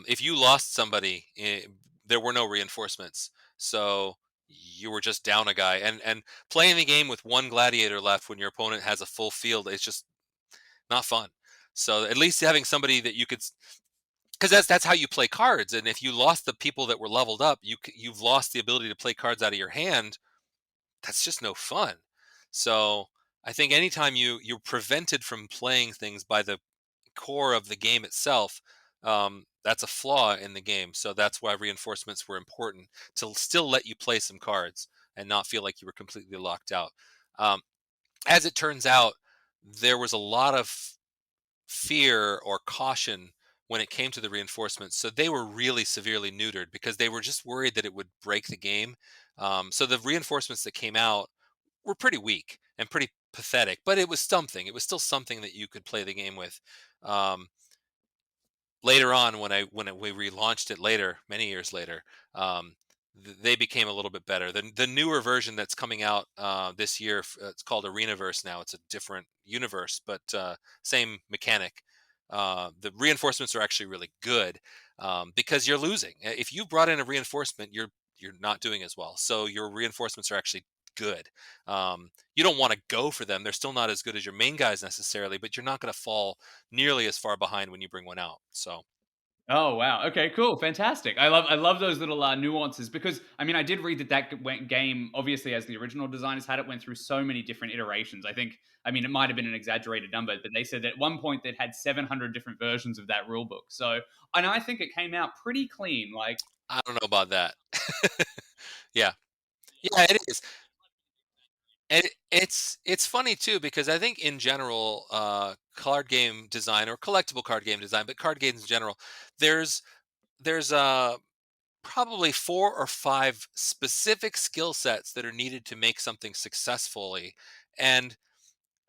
If you lost somebody, there were no reinforcements, so you were just down a guy. And playing the game with one gladiator left when your opponent has a full field, it's just not fun. So at least having somebody that you could, because that's how you play cards. And if you lost the people that were leveled up, you've lost the ability to play cards out of your hand. That's just no fun. So I think anytime you're prevented from playing things by the core of the game itself, that's a flaw in the game. So that's why reinforcements were important to still let you play some cards and not feel like you were completely locked out. Um, as it turns out, there was a lot of fear or caution when it came to the reinforcements. So they were really severely neutered because they were just worried that it would break the game. So the reinforcements that came out were pretty weak and pretty pathetic, but it was something. It was still something that you could play the game with. Um, Later on, we relaunched it later, many years later, they became a little bit better. The newer version that's coming out this year, it's called Arenaverse now. It's a different universe, but same mechanic. The reinforcements are actually really good because you're losing. If you brought in a reinforcement, you're not doing as well. So your reinforcements are actually good. You don't want to go for them. They're still not as good as your main guys necessarily, but you're not going to fall nearly as far behind when you bring one out. So Oh wow. Okay, cool. Fantastic. I love those little nuances because I mean I did read that game obviously as the original designers had it went through so many different iterations. I mean it might have been an exaggerated number, but they said that at one point they'd had 700 different versions of that rule book. So, and I think it came out pretty clean. Like, I don't know about that. Yeah, yeah, it is. And it's funny too because I think in general, card game design or collectible card game design, but card games in general, there's there's probably 4 or 5 specific skill sets that are needed to make something successfully, and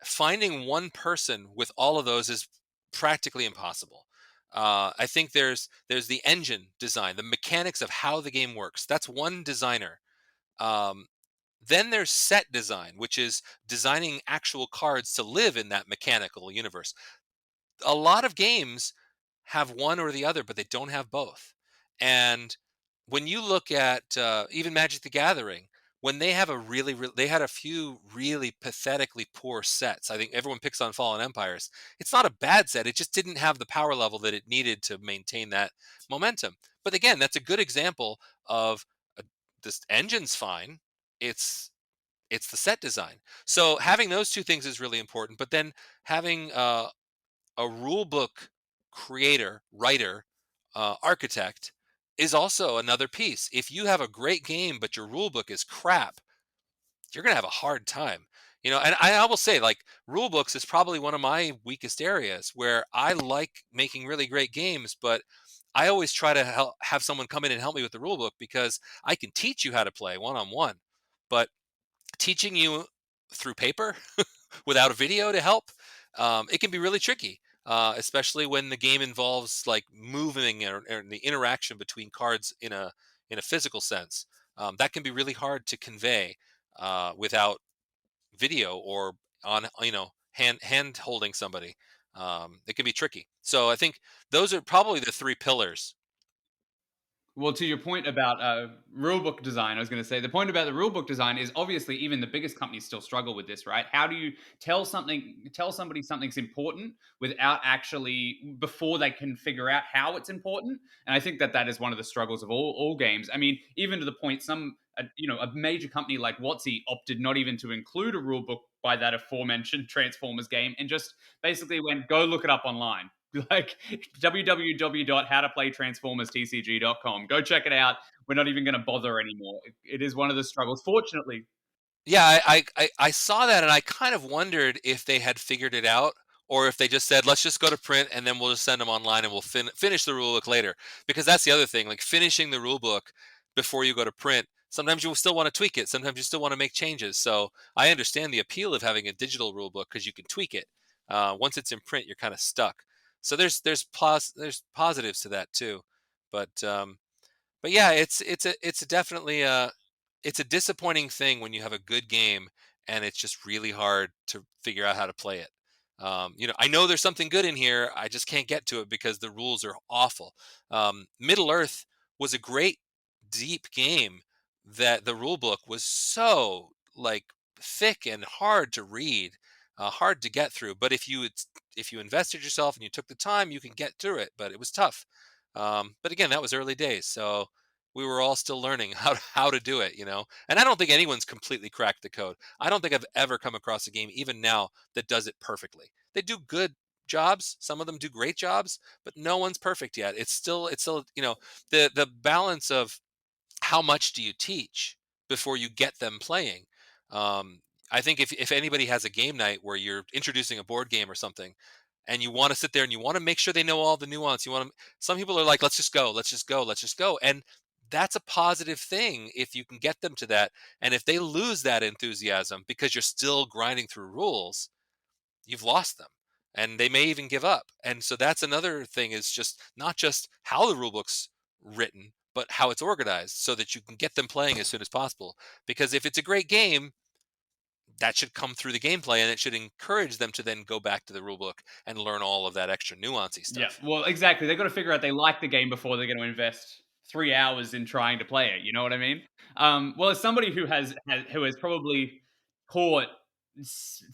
finding one person with all of those is practically impossible. I think there's the engine design, the mechanics of how the game works. That's one designer. Um, then there's set design, which is designing actual cards to live in that mechanical universe. A lot of games have one or the other, but they don't have both. And when you look at even Magic the Gathering, when they have they had a few really pathetically poor sets. I think everyone picks on Fallen Empires. It's not a bad set. It just didn't have the power level that it needed to maintain that momentum. But again, that's a good example of uh, this engine's fine. It's it's the set design. So having those two things is really important. But then having a rule book creator, writer, architect is also another piece. If you have a great game but your rule book is crap, you're going to have a hard time. And I will say, like, rule books is probably one of my weakest areas where I like making really great games, but I always try to have someone come in and help me with the rule book because I can teach you how to play one on one. But teaching you through paper without a video to help, it can be really tricky, especially when the game involves like moving or the interaction between cards in a physical sense. That can be really hard to convey without video or on hand holding somebody. It can be tricky. So I think those are probably the 3 pillars. Well, to your point about rulebook design, I was going to say the point about the rulebook design is obviously even the biggest companies still struggle with this, right? How do you tell somebody something's important without actually before they can figure out how it's important? And I think that that is one of the struggles of all games. I mean, even to the point some a major company like WotC opted not even to include a rulebook by that aforementioned Transformers game and just basically went go look it up online. Like www.howtoplaytransformerstcg.com. Go check it out. We're not even going to bother anymore. It is one of the struggles. Fortunately, Yeah, I saw that and I kind of wondered if they had figured it out or if they just said, let's just go to print and then we'll just send them online and we'll finish the rule book later. Because that's the other thing, like finishing the rule book before you go to print. Sometimes you still want to tweak it. Sometimes you still want to make changes. So I understand the appeal of having a digital rule book because you can tweak it. Once it's in print, you're kind of stuck. So there's positives to that too. But but yeah, it's definitely it's a disappointing thing when you have a good game and it's just really hard to figure out how to play it. I know there's something good in here. I just can't get to it because the rules are awful. Middle Earth was a great deep game that the rule book was so like thick and hard to read, hard to get through. But if you invested yourself and you took the time, you can get through it. But it was tough. But again, that was early days, so we were all still learning how to do it, you know. And I don't think anyone's completely cracked the code. I don't think I've ever come across a game, even now, that does it perfectly. They do good jobs. Some of them do great jobs, but no one's perfect yet. It's still, the balance of how much do you teach before you get them playing. Um, I think if anybody has a game night where you're introducing a board game or something, and you want to sit there and you want to make sure they know all the nuance, you want to. Some people are like, let's just go, let's just go, let's just go, and that's a positive thing if you can get them to that. And if they lose that enthusiasm because you're still grinding through rules, you've lost them and they may even give up. And so that's another thing, is just not just how the rule book's written but how it's organized so that you can get them playing as soon as possible. Because if it's a great game, that should come through the gameplay and it should encourage them to then go back to the rule book and learn all of that extra nuancy yeah, stuff. well, exactly. They've got to figure out they like the game before they're going to invest 3 hours in trying to play it. You know what I mean? Well, as somebody who has probably caught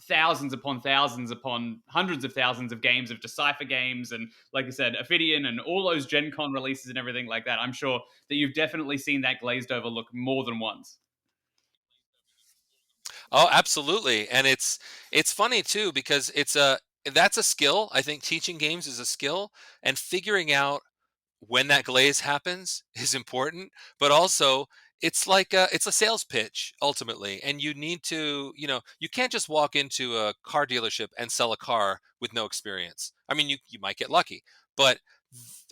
thousands upon thousands upon hundreds of thousands of games of Decipher games and, like I said, Ophidian and all those Gen Con releases and everything like that, I'm sure that you've definitely seen that glazed over look more than once. Oh, absolutely. And it's funny too because that's a skill. I think teaching games is a skill, and figuring out when that glaze happens is important, but also it's a sales pitch ultimately, and you need to, you can't just walk into a car dealership and sell a car with no experience. I mean, you might get lucky, but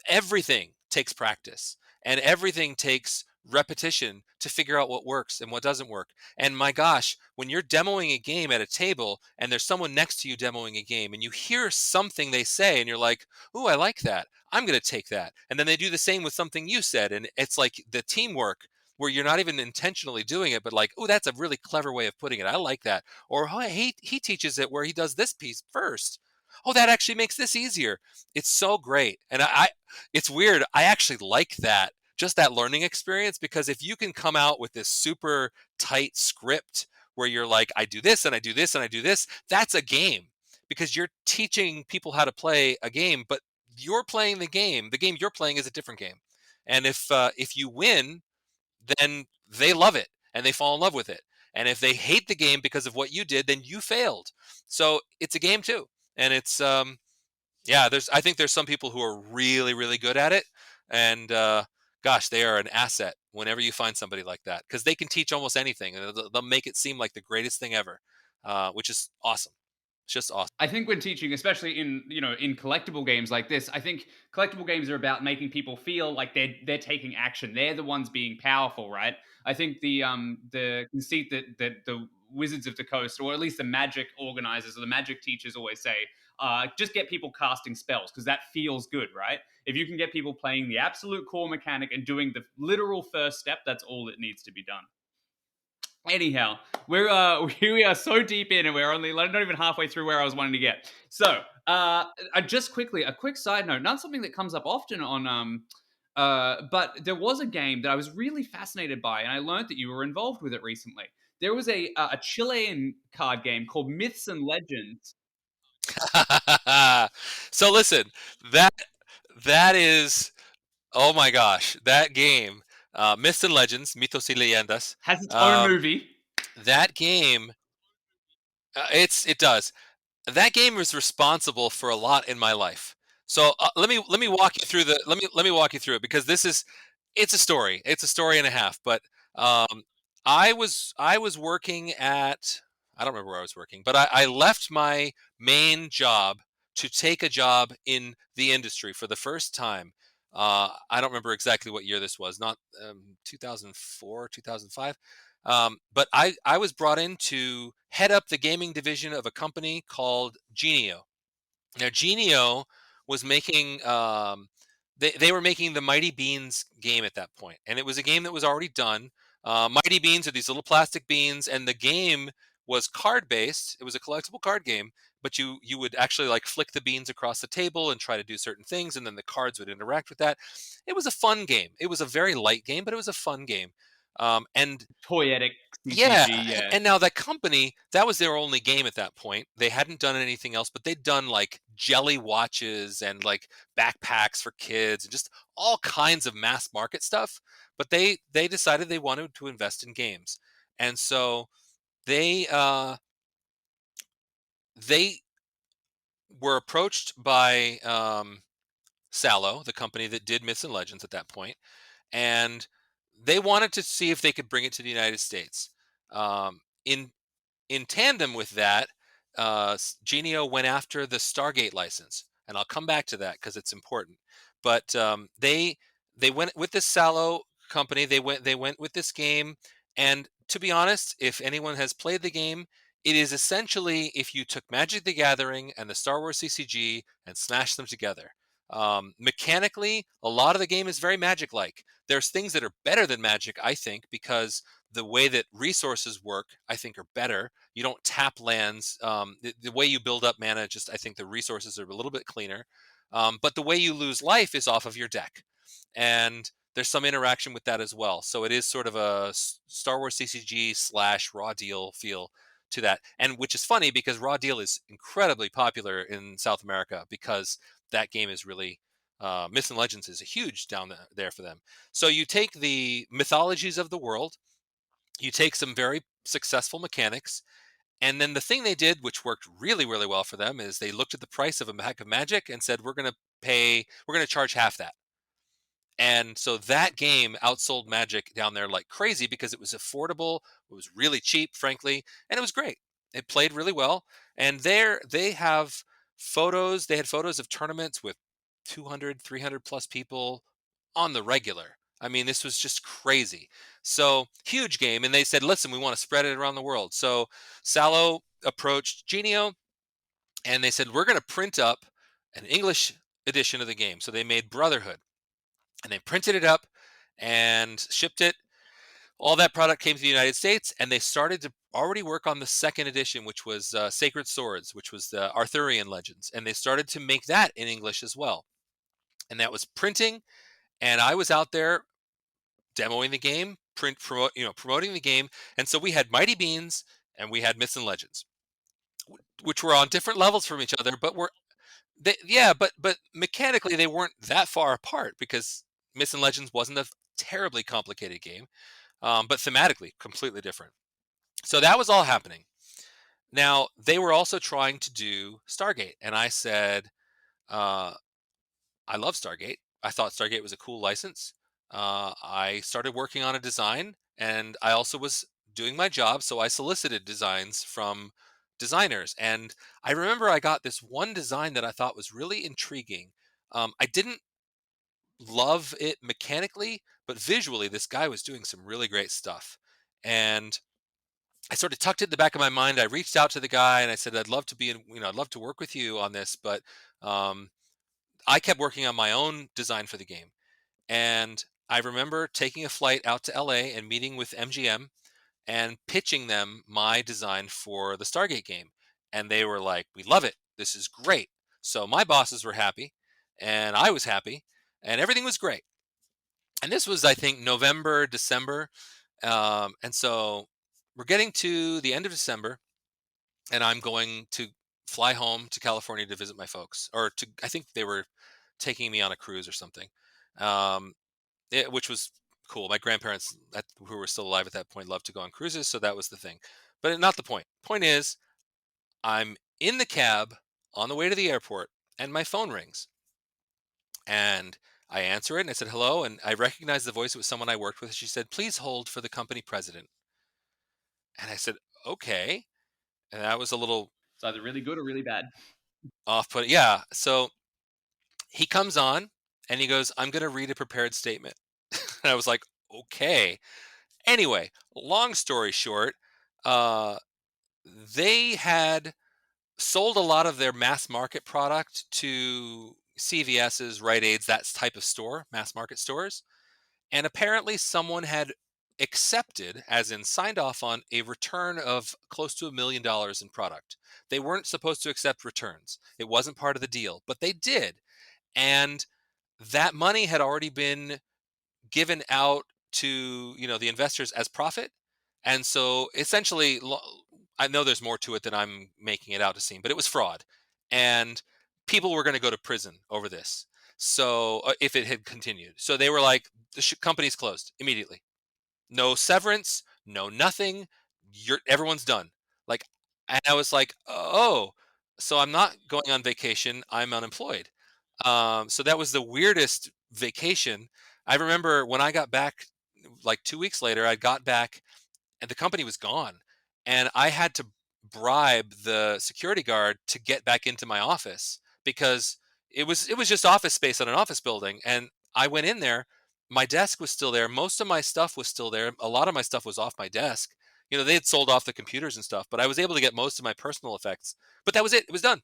everything takes practice and everything takes repetition to figure out what works and what doesn't work. And my gosh, when you're demoing a game at a table and there's someone next to you demoing a game and you hear something they say and you're like, "Ooh, I like that. I'm going to take that." And then they do the same with something you said, and it's like the teamwork where you're not even intentionally doing it, but like, "Oh, that's a really clever way of putting it. I like that." Or, "Oh, he teaches it where he does this piece first. Oh, that actually makes this easier." It's so great. And it's weird. I actually like that, just that learning experience, because if you can come out with this super tight script where you're like, I do this and I do this and I do this, that's a game, because you're teaching people how to play a game, but you're playing the game. The game you're playing is a different game. And if you win, then they love it and they fall in love with it. And if they hate the game because of what you did, then you failed. So it's a game too. And yeah, I think there's some people who are really, really good at it, and gosh, they are an asset whenever you find somebody like that, because they can teach almost anything, and they'll make it seem like the greatest thing ever, which is awesome. It's just awesome. I think when teaching, especially in in collectible games like this, I think collectible games are about making people feel like they're taking action. They're the ones being powerful, right? I think the conceit that the Wizards of the Coast, or at least the Magic organizers or the Magic teachers, always say, just get people casting spells because that feels good, right? If you can get people playing the absolute core mechanic and doing the literal first step, that's all that needs to be done. Anyhow, we're we are so deep in, and we're only like, not even halfway through where I was wanting to get. So, just quickly, a quick side note, not something that comes up often on But there was a game that I was really fascinated by, and I learned that you were involved with it recently. There was a Chilean card game called Myths and Legends. So listen, that that is, oh my gosh, that game, Myths and Legends, Mitos y Leyendas. Has its own Um, movie. that game, it does. That game was responsible for a lot in my life. So let me walk you through the let me walk you through it, because this is, it's a story. It's a story and a half. But um, I was working at, I don't remember where I was working, but I left my main job to take a job in the industry for the first time. I don't remember exactly what year this was, not 2004, 2005. But I was brought in to head up the gaming division of a company called Genio. Now, Genio was making, they were making the Mighty Beans game at that point, and it was a game that was already done. Mighty Beans are these little plastic beans, and the game was card based. It was a collectible card game, but you would actually like flick the beans across the table and try to do certain things, and then the cards would interact with that. It was a fun game. It was a very light game, but it was a fun game. And Toyetic yeah, CCG, yeah. and now that company, that was their only game at that point. They hadn't done anything else, but they'd done like jelly watches and like backpacks for kids and just all kinds of mass market stuff. But they decided they wanted to invest in games, and so they they were approached by Sallow, the company that did Myths and Legends at that point, and they wanted to see if they could bring it to the United States. In tandem with that, Genio went after the Stargate license, and I'll come back to that because it's important. But they went with this Sallow company. They went with this game, and to be honest, if anyone has played the game, it is essentially if you took Magic the Gathering and the Star Wars CCG and smashed them together. Mechanically, a lot of the game is very Magic-like. There's things that are better than Magic, I think, because the way that resources work, I think, are better. You don't tap lands. The way you build up mana, just I think the resources are a little bit cleaner. But the way you lose life is off of your deck, and there's some interaction with that as well. So it is sort of a Star Wars CCG slash Raw Deal feel to that, and which is funny because Raw Deal is incredibly popular in South America because that game is really Myths and Legends is huge down there for them. So you take the mythologies of the world, you take some very successful mechanics, and then the thing they did, which worked really, really well for them, is they looked at the price of a pack of Magic and said, we're going to charge half that. And so that game outsold Magic down there like crazy because it was affordable, it was really cheap, frankly, and it was great. It played really well. And there they have photos, they had photos of tournaments with 200, 300 plus people on the regular. I mean, this was just crazy. So, huge game. And they said, listen, we want to spread it around the world. So, Sallow approached Genio and they said, we're going to print up an English edition of the game. So, they made Brotherhood and they printed it up and shipped it. All that product came to the United States, and they started to already work on the second edition, which was Sacred Swords, which was the Arthurian legends, and they started to make that in English as well. And that was printing, and I was out there demoing the game, promoting the game, and so we had Mighty Beans and we had Myths and Legends, which were on different levels from each other, but yeah, but mechanically they weren't that far apart because Myths and Legends wasn't a terribly complicated game, but thematically completely different. So that was all happening. Now they were also trying to do Stargate, and I said, uh, I love Stargate. I thought Stargate was a cool license. I started working on a design, and I also was doing my job, so I solicited designs from designers. And I remember I got this one design that I thought was really intriguing. I didn't love it mechanically, but visually, this guy was doing some really great stuff. And I sort of tucked it in the back of my mind. I reached out to the guy and I said, I'd love to I'd love to work with you on this, but um, I kept working on my own design for the game. And I remember taking a flight out to LA and meeting with MGM and pitching them my design for the Stargate game. And they were like, we love it. This is great. So my bosses were happy and I was happy and everything was great. And this was, I think, November, December. And so we're getting to the end of December, and I'm going to fly home to California to visit my folks, or to, I think they were taking me on a cruise or something, um, which was cool. My grandparents, who were still alive at that point, loved to go on cruises, so that was the thing. But not the point. Point is, I'm in the cab on the way to the airport, and my phone rings, and I answer it, and I said hello, and I recognized the voice. It was someone I worked with. She said, "Please hold for the company president." And I said, "Okay." And that was a little It's either really good or really bad. off put. Yeah. So he comes on and he goes, "I'm going to read a prepared statement." And I was like, "Okay." Anyway, long story short, uh, they had sold a lot of their mass market product to CVS's, Rite Aids, that type of store, mass market stores. And apparently someone had accepted, as in signed off on, a return of close to $1 million in product. They weren't supposed to accept returns. It wasn't part of the deal, but they did. And that money had already been given out to, the investors as profit. And so essentially, I know there's more to it than I'm making it out to seem, but it was fraud. And people were going to go to prison over this. So if it had continued. So they were like, the company's closed immediately. No severance, no nothing. Everyone's done. Like, and I was like, oh, so I'm not going on vacation. I'm unemployed. So that was the weirdest vacation. I remember when I got back, like 2 weeks later, I got back and the company was gone, and I had to bribe the security guard to get back into my office because it was just office space on an office building. And I went in there, my desk was still there, most of my stuff was still there, a lot of my stuff was off my desk. They had sold off the computers and stuff, but I was able to get most of my personal effects. But that was it was done.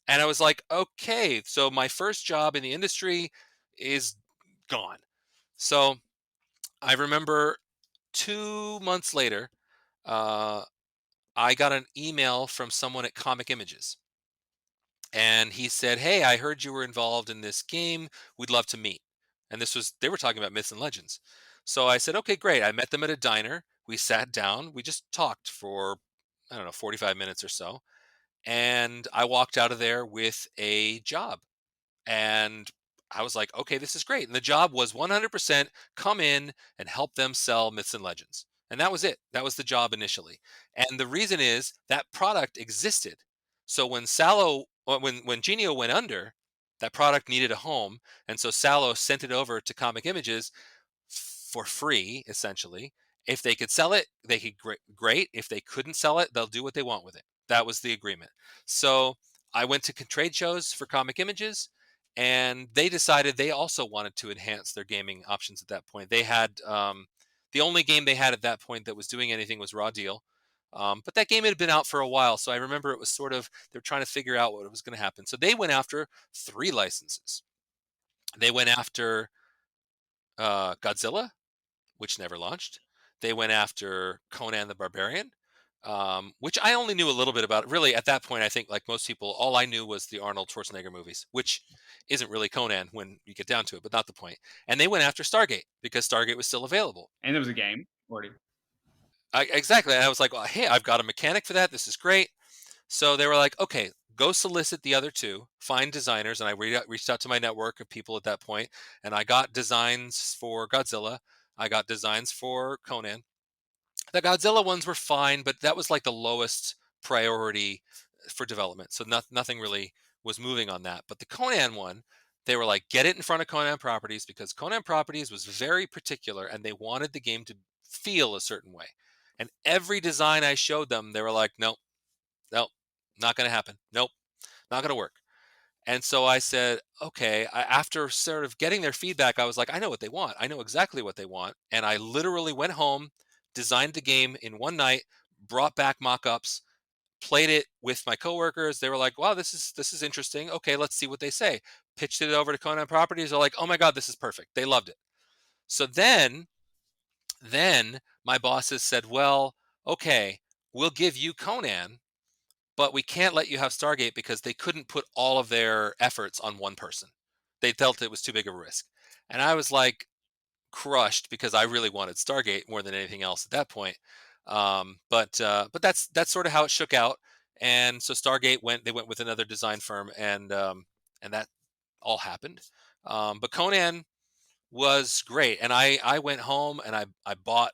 And I was like, okay, so my first job in the industry is gone. So I remember 2 months later, uh, I got an email from someone at Comic Images. And he said, "Hey, I heard you were involved in this game. We'd love to meet." And they were talking about myths and legends. So I said, "Okay, great." I met them at a diner. We sat down. We just talked for, I don't know, 45 minutes or so. And I walked out of there with a job. And I was like, okay, this is great. And the job was 100% come in and help them sell myths and legends. And that was it. That was the job initially. And the reason is that product existed. So when Genio went under, that product needed a home. And so Salo sent it over to Comic Images for free, essentially. If they could sell it, they could great. If they couldn't sell it, they'll do what they want with it. That was the agreement. So I went to trade shows for Comic Images, and they decided they also wanted to enhance their gaming options at that point. They had the only game they had at that point that was doing anything was Raw Deal. But that game had been out for a while, so I remember it was sort of, they're trying to figure out what was going to happen. So they went after 3 licenses. They went after Godzilla, which never launched. They went after Conan the Barbarian, which I only knew a little bit about. Really, at that point, I think, like most people, all I knew was the Arnold Schwarzenegger movies, which isn't really Conan when you get down to it, but not the point. And they went after Stargate because Stargate was still available. And there was a game already. Exactly. And I was like, well, hey, I've got a mechanic for that. This is great. So they were like, okay, go solicit the other two, find designers. And I reached out to my network of people at that point, and I got designs for Godzilla. I got designs for Conan. The Godzilla ones were fine, but that was like the lowest priority for development. So nothing really was moving on that. But the Conan one, they were like, get it in front of Conan Properties, because Conan Properties was very particular and they wanted the game to feel a certain way. And every design I showed them, they were like, nope, nope, not going to happen. Nope, not going to work. And so I said, okay, after sort of getting their feedback, I was like, I know what they want. I know exactly what they want. And I literally went home, designed the game in one night, brought back mock-ups, played it with my coworkers. They were like, wow, this is interesting. Okay, let's see what they say. Pitched it over to Conan Properties. They're like, oh my God, this is perfect. They loved it. So then my bosses said, well, okay, we'll give you Conan, but we can't let you have Stargate because they couldn't put all of their efforts on one person. They felt it was too big of a risk. And I was like, crushed because I really wanted Stargate more than anything else at that point. But that's sort of how it shook out. And so Stargate went. They went with another design firm, and that all happened. But Conan was great, and I went home and I bought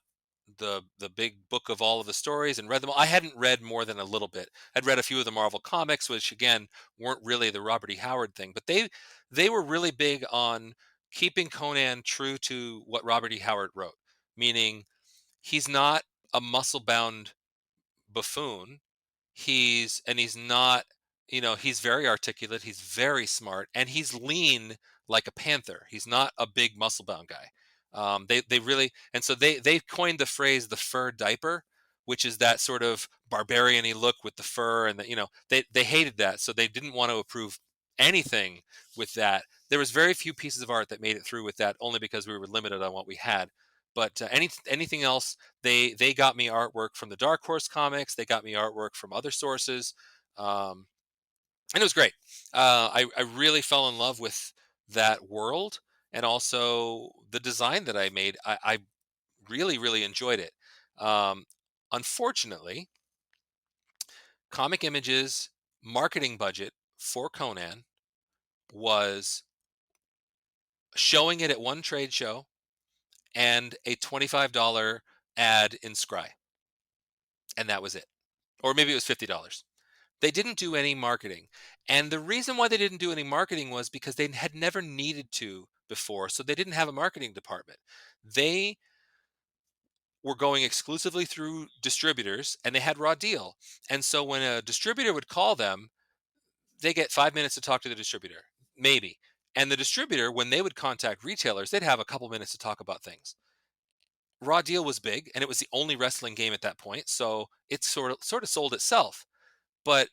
the big book of all of the stories and read them all. I hadn't read more than a little bit. I'd read a few of the Marvel comics, which again weren't really the Robert E. Howard thing, but they were really big on keeping Conan true to what Robert E. Howard wrote, meaning he's not a muscle bound buffoon. He's not, he's very articulate, he's very smart, and he's lean like a panther. He's not a big muscle bound guy. They really, and so they coined the phrase the fur diaper, which is that sort of barbarian-y look with the fur, and they hated that, so they didn't want to approve anything with that. There was very few pieces of art that made it through with that, only because we were limited on what we had. But anything else, they got me artwork from the Dark Horse comics. They got me artwork from other sources, um, and it was great. I really fell in love with that world, and also the design that I made. I really enjoyed it. Um, Unfortunately, Comic Image's marketing budget for Conan was showing it at one trade show and a $25 ad in Scry, and that was it. Or maybe it was $50. They didn't do any marketing. And the reason why they didn't do any marketing was because they had never needed to before, so they didn't have a marketing department. They were going exclusively through distributors, and they had raw deal. And so when a distributor would call them, they get 5 minutes to talk to the distributor, maybe. And the distributor, when they would contact retailers, they'd have a couple minutes to talk about things. Raw deal was big, and it was the only wrestling game at that point, so it sort of sold itself. But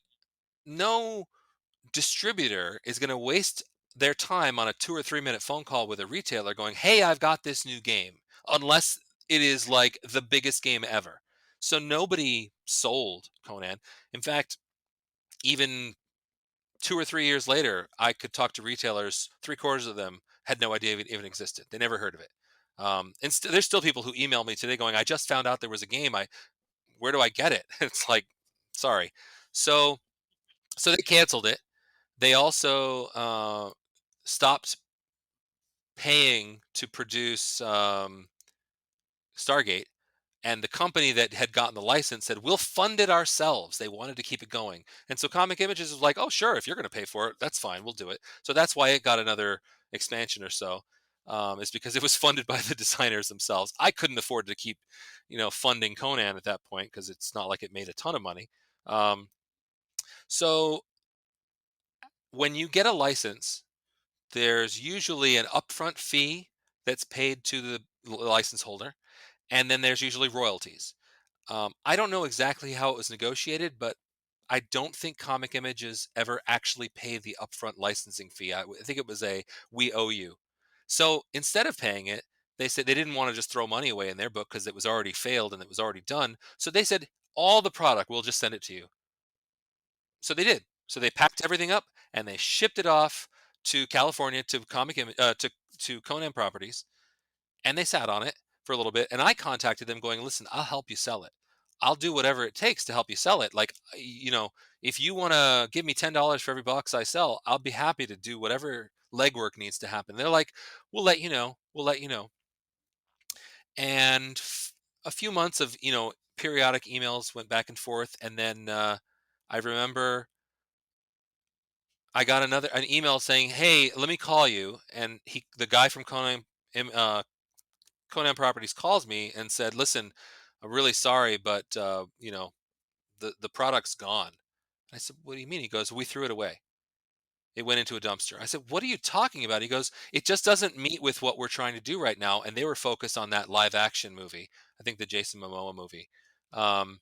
no distributor is going to waste their time on a 2 or 3 minute phone call with a retailer going, "Hey, I've got this new game," unless it is like the biggest game ever. So nobody sold Conan. In fact, even 2 or 3 years later, I could talk to retailers. 3/4 of them had no idea it even existed. They never heard of it. And there's still people who email me today going, "I just found out there was a game. Where do I get it?" It's like, sorry. So so they canceled it. They also stopped paying to produce Stargate, and the company that had gotten the license said, "We'll fund it ourselves." They wanted to keep it going, and so Comic Images was like, "Oh, sure, if you're going to pay for it, that's fine. We'll do it." So that's why it got another expansion or so. Is because it was funded by the designers themselves. I couldn't afford to keep, funding Conan at that point because it's not like it made a ton of money. Um, so when you get a license, there's usually an upfront fee that's paid to the license holder, and then there's usually royalties. I don't know exactly how it was negotiated, but I don't think Comic Images ever actually paid the upfront licensing fee. I think it was a "we owe you." So instead of paying it, they said they didn't want to just throw money away in their book because it was already failed and it was already done. So they said, "All the product, we'll just send it to you." So they did. So they packed everything up and they shipped it off to California to to Conan Properties, and they sat on it for a little bit. And I contacted them, going, "Listen, I'll help you sell it. I'll do whatever it takes to help you sell it. Like, if you want to give me $10 for every box I sell, I'll be happy to do whatever legwork needs to happen." They're like, "We'll let you know. We'll let you know." And a few months of periodic emails went back and forth, and then I remember I got an email saying, "Hey, let me call you." And the guy from Conan Properties calls me and said, "Listen, I'm really sorry, but the product's gone." I said, "What do you mean?" He goes, "We threw it away. It went into a dumpster." I said, "What are you talking about?" He goes, "It just doesn't meet with what we're trying to do right now." And they were focused on that live action movie, I think the Jason Momoa movie. Um,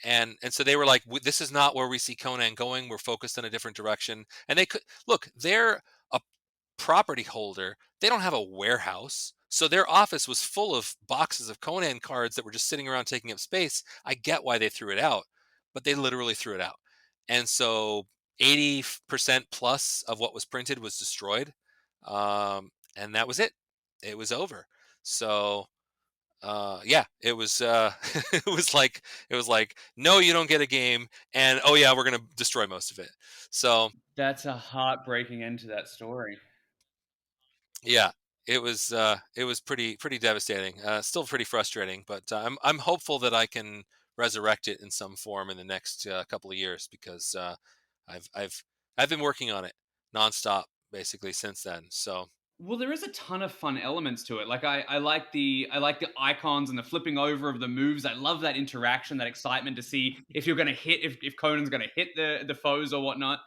and so they were like, "This is not where we see Conan going. We're focused in a different direction." And they could look, they're a property holder. They don't have a warehouse, so their office was full of boxes of Conan cards that were just sitting around taking up space. I get why they threw it out, but they literally threw it out. And so 80% plus of what was printed was destroyed, and that was it. It was over. So yeah, it was it was like no, you don't get a game, and oh yeah, we're gonna destroy most of it. So That's a heartbreaking end to that story. yeah, it was pretty devastating. Still pretty frustrating, but I'm hopeful that I can resurrect it in some form in the next couple of years because I've I've I've been working on it nonstop basically since then. So Well, there is a ton of fun elements to it. Like I like the icons and the flipping over of the moves. I love that interaction, that excitement to see if you're gonna hit if Conan's gonna hit the foes or whatnot.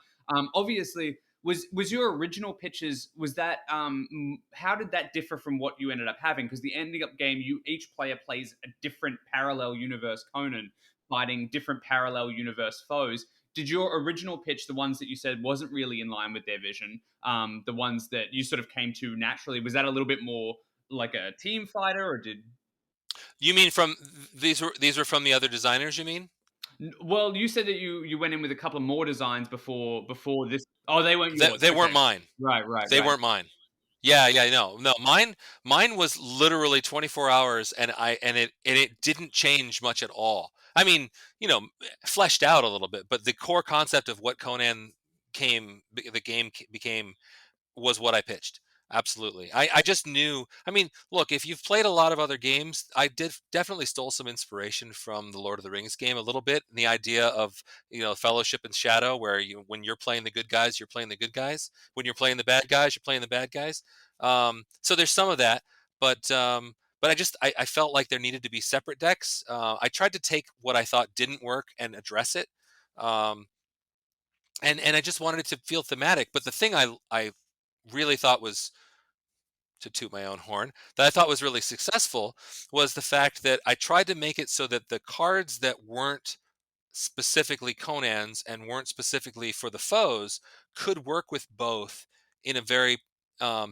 Obviously, was your original pitches was that how did that differ from what you ended up having? Because the ending up game, you each player plays a different parallel universe Conan fighting different parallel universe foes. Did your original pitch, the ones that you said wasn't really in line with their vision, the ones that you sort of came to naturally, was that a little bit more like a team fighter, or did? you mean from these were from the other designers? You mean? Well, you said that you went in with a couple of more designs before this. Oh, they weren't yours. They weren't Okay, mine. right, right, They right. weren't mine. Yeah, yeah, no. Mine was literally 24 hours and it didn't change much at all. I mean, fleshed out a little bit, but the core concept of what Conan the game became was what I pitched. Absolutely. I just knew. I mean, look, if you've played a lot of other games, I did definitely stole some inspiration from the Lord of the Rings game a little bit. The idea of, fellowship and shadow, where when you're playing the good guys, you're playing the good guys. When you're playing the bad guys, you're playing the bad guys. So there's some of that, but I felt like there needed to be separate decks. I tried to take what I thought didn't work and address it. Um, and I just wanted it to feel thematic. But the thing I really thought was, to toot my own horn, that I thought was really successful was the fact that I tried to make it so that the cards that weren't specifically Conan's and weren't specifically for the foes could work with both in a very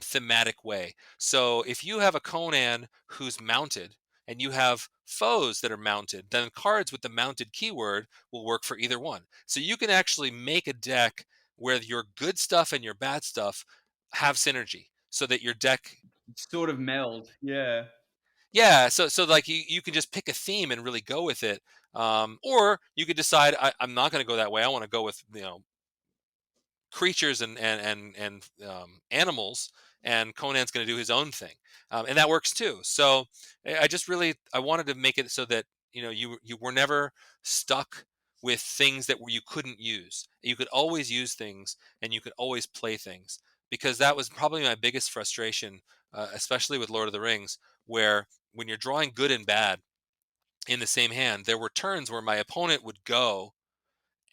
thematic way. So if you have a Conan who's mounted and you have foes that are mounted, then cards with the mounted keyword will work for either one. So you can actually make a deck where your good stuff and your bad stuff have synergy so that your deck. Sort of meld, yeah. Yeah, so like you can just pick a theme and really go with it, or you could decide I'm not going to go that way. I want to go with creatures and animals, and Conan's going to do his own thing, and that works too. So I just really I wanted to make it so that you were never stuck with things that you couldn't use. You could always use things, and you could always play things, because that was probably my biggest frustration, especially with Lord of the Rings, where when you're drawing good and bad in the same hand, there were turns where my opponent would go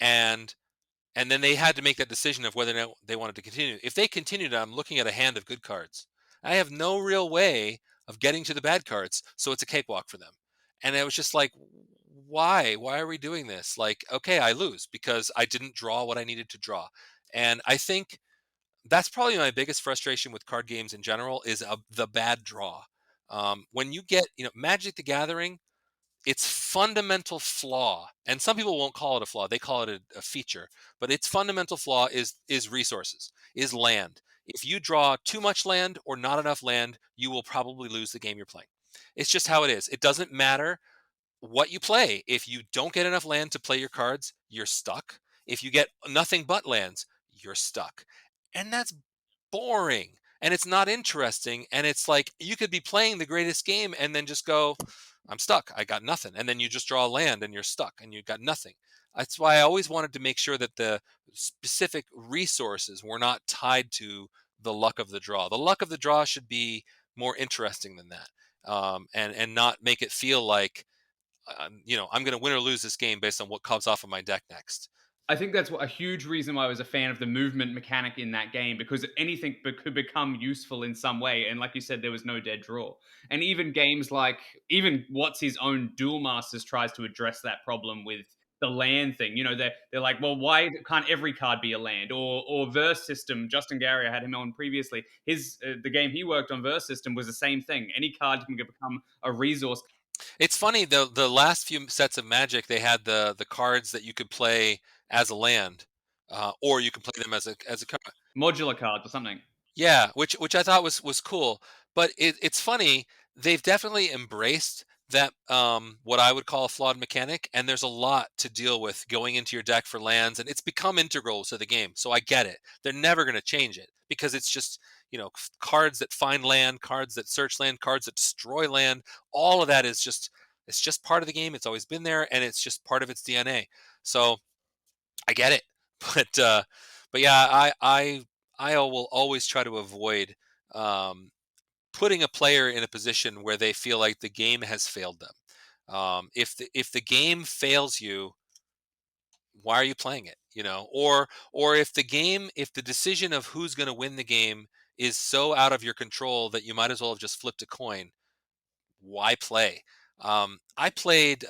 and then they had to make that decision of whether or not they wanted to continue. If they continued, I'm looking at a hand of good cards. I have no real way of getting to the bad cards, so it's a cakewalk for them. And I was just like, why? Why are we doing this? Like, okay, I lose because I didn't draw what I needed to draw. And I think that's probably my biggest frustration with card games in general is the bad draw. When you get, Magic the Gathering, its fundamental flaw, and some people won't call it a flaw, they call it a feature, but its fundamental flaw is resources, is land. If you draw too much land or not enough land, you will probably lose the game you're playing. It's just how it is. It doesn't matter what you play. If you don't get enough land to play your cards, you're stuck. If you get nothing but lands, you're stuck. And that's boring and it's not interesting. And it's like you could be playing the greatest game and then just go, I'm stuck. I got nothing. And then you just draw land and you're stuck and you got nothing. That's why I always wanted to make sure that the specific resources were not tied to the luck of the draw. The luck of the draw should be more interesting than that, and not make it feel like I'm going to win or lose this game based on what comes off of my deck next. I think that's a huge reason why I was a fan of the movement mechanic in that game, because anything could become useful in some way. And like you said, there was no dead draw. And even games like even what's his own Duel Masters tries to address that problem with the land thing. They're like, well, why can't every card be a land? Or Verse System. Justin Gary, I had him on previously. His the game he worked on, Verse System, was the same thing. Any card can become a resource. It's funny, the last few sets of Magic, they had the cards that you could play as a land, or you could play them as a card. Modular cards or something. Yeah, which I thought was cool. But it's funny. they've definitely embraced that what I would call a flawed mechanic, and there's a lot to deal with going into your deck for lands, and it's become integral to the game. So I get it. They're never going to change it because it's just cards that find land, cards that search land, cards that destroy land. All of that is just it's just part of the game. It's always been there, and it's just part of its DNA. So I get it, but but yeah, I will always try to avoid. Um, Putting a player in a position where they feel like the game has failed them. If the game fails you, why are you playing it? Or if the decision of who's going to win the game is so out of your control that you might as well have just flipped a coin, why play? I played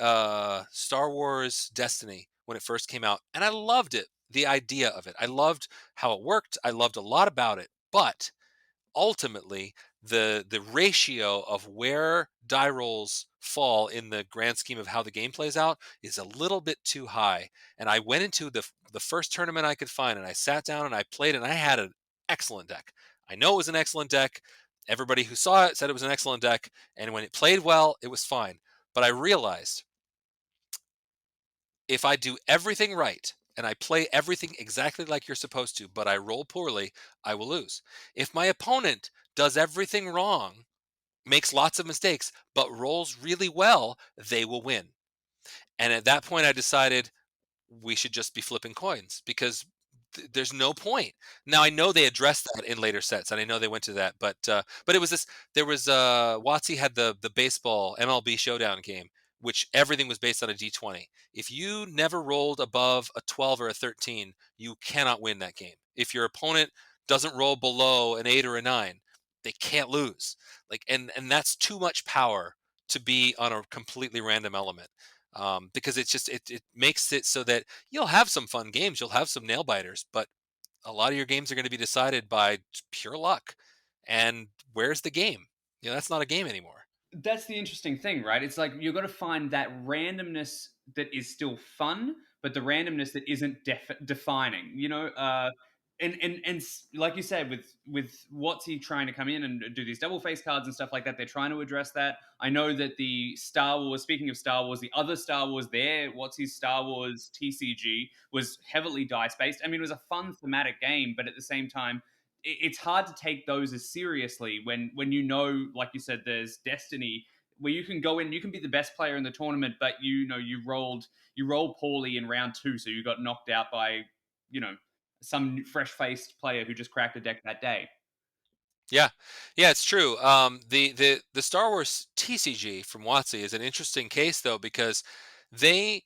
Star Wars Destiny when it first came out, and I loved it. The idea of it, I loved how it worked. I loved a lot about it, but ultimately the ratio of where die rolls fall in the grand scheme of how the game plays out is a little bit too high. And I went into the first tournament I could find, and I sat down and I played, and I had an excellent deck. I know it was an excellent deck. Everybody who saw it said it was an excellent deck, and when it played well, it was fine. But I realized if I do everything right and I play everything exactly like you're supposed to, but I roll poorly, I will lose. If my opponent does everything wrong, makes lots of mistakes, but rolls really well, they will win. And at that point, I decided we should just be flipping coins because there's no point. Now I know they addressed that in later sets, and I know they went to that, but it was this. There was WotC had the baseball MLB Showdown game, which everything was based on a D20. If you never rolled above a 12 or a 13, you cannot win that game. If your opponent doesn't roll below an 8 or a 9, they can't lose. And that's too much power to be on a completely random element. Because it makes it so that you'll have some fun games, you'll have some nail biters, but a lot of your games are going to be decided by pure luck. And where's the game? That's not a game anymore. That's the interesting thing, right? It's like you've got to find that randomness that is still fun, but the randomness that isn't defining. Like you said, with what's he trying to come in and do these double face cards and stuff like that, they're trying to address that. I know that the Star Wars. Speaking of Star Wars, the other Star Wars there, what's his Star Wars TCG was heavily dice based. I mean, it was a fun thematic game, but at the same time it's hard to take those as seriously when like you said, there's Destiny where you can go in, you can be the best player in the tournament, but you rolled poorly in round two, so you got knocked out by you know some fresh faced player who just cracked a deck that day. Yeah, yeah, it's true. The Star Wars TCG from WotC is an interesting case though because they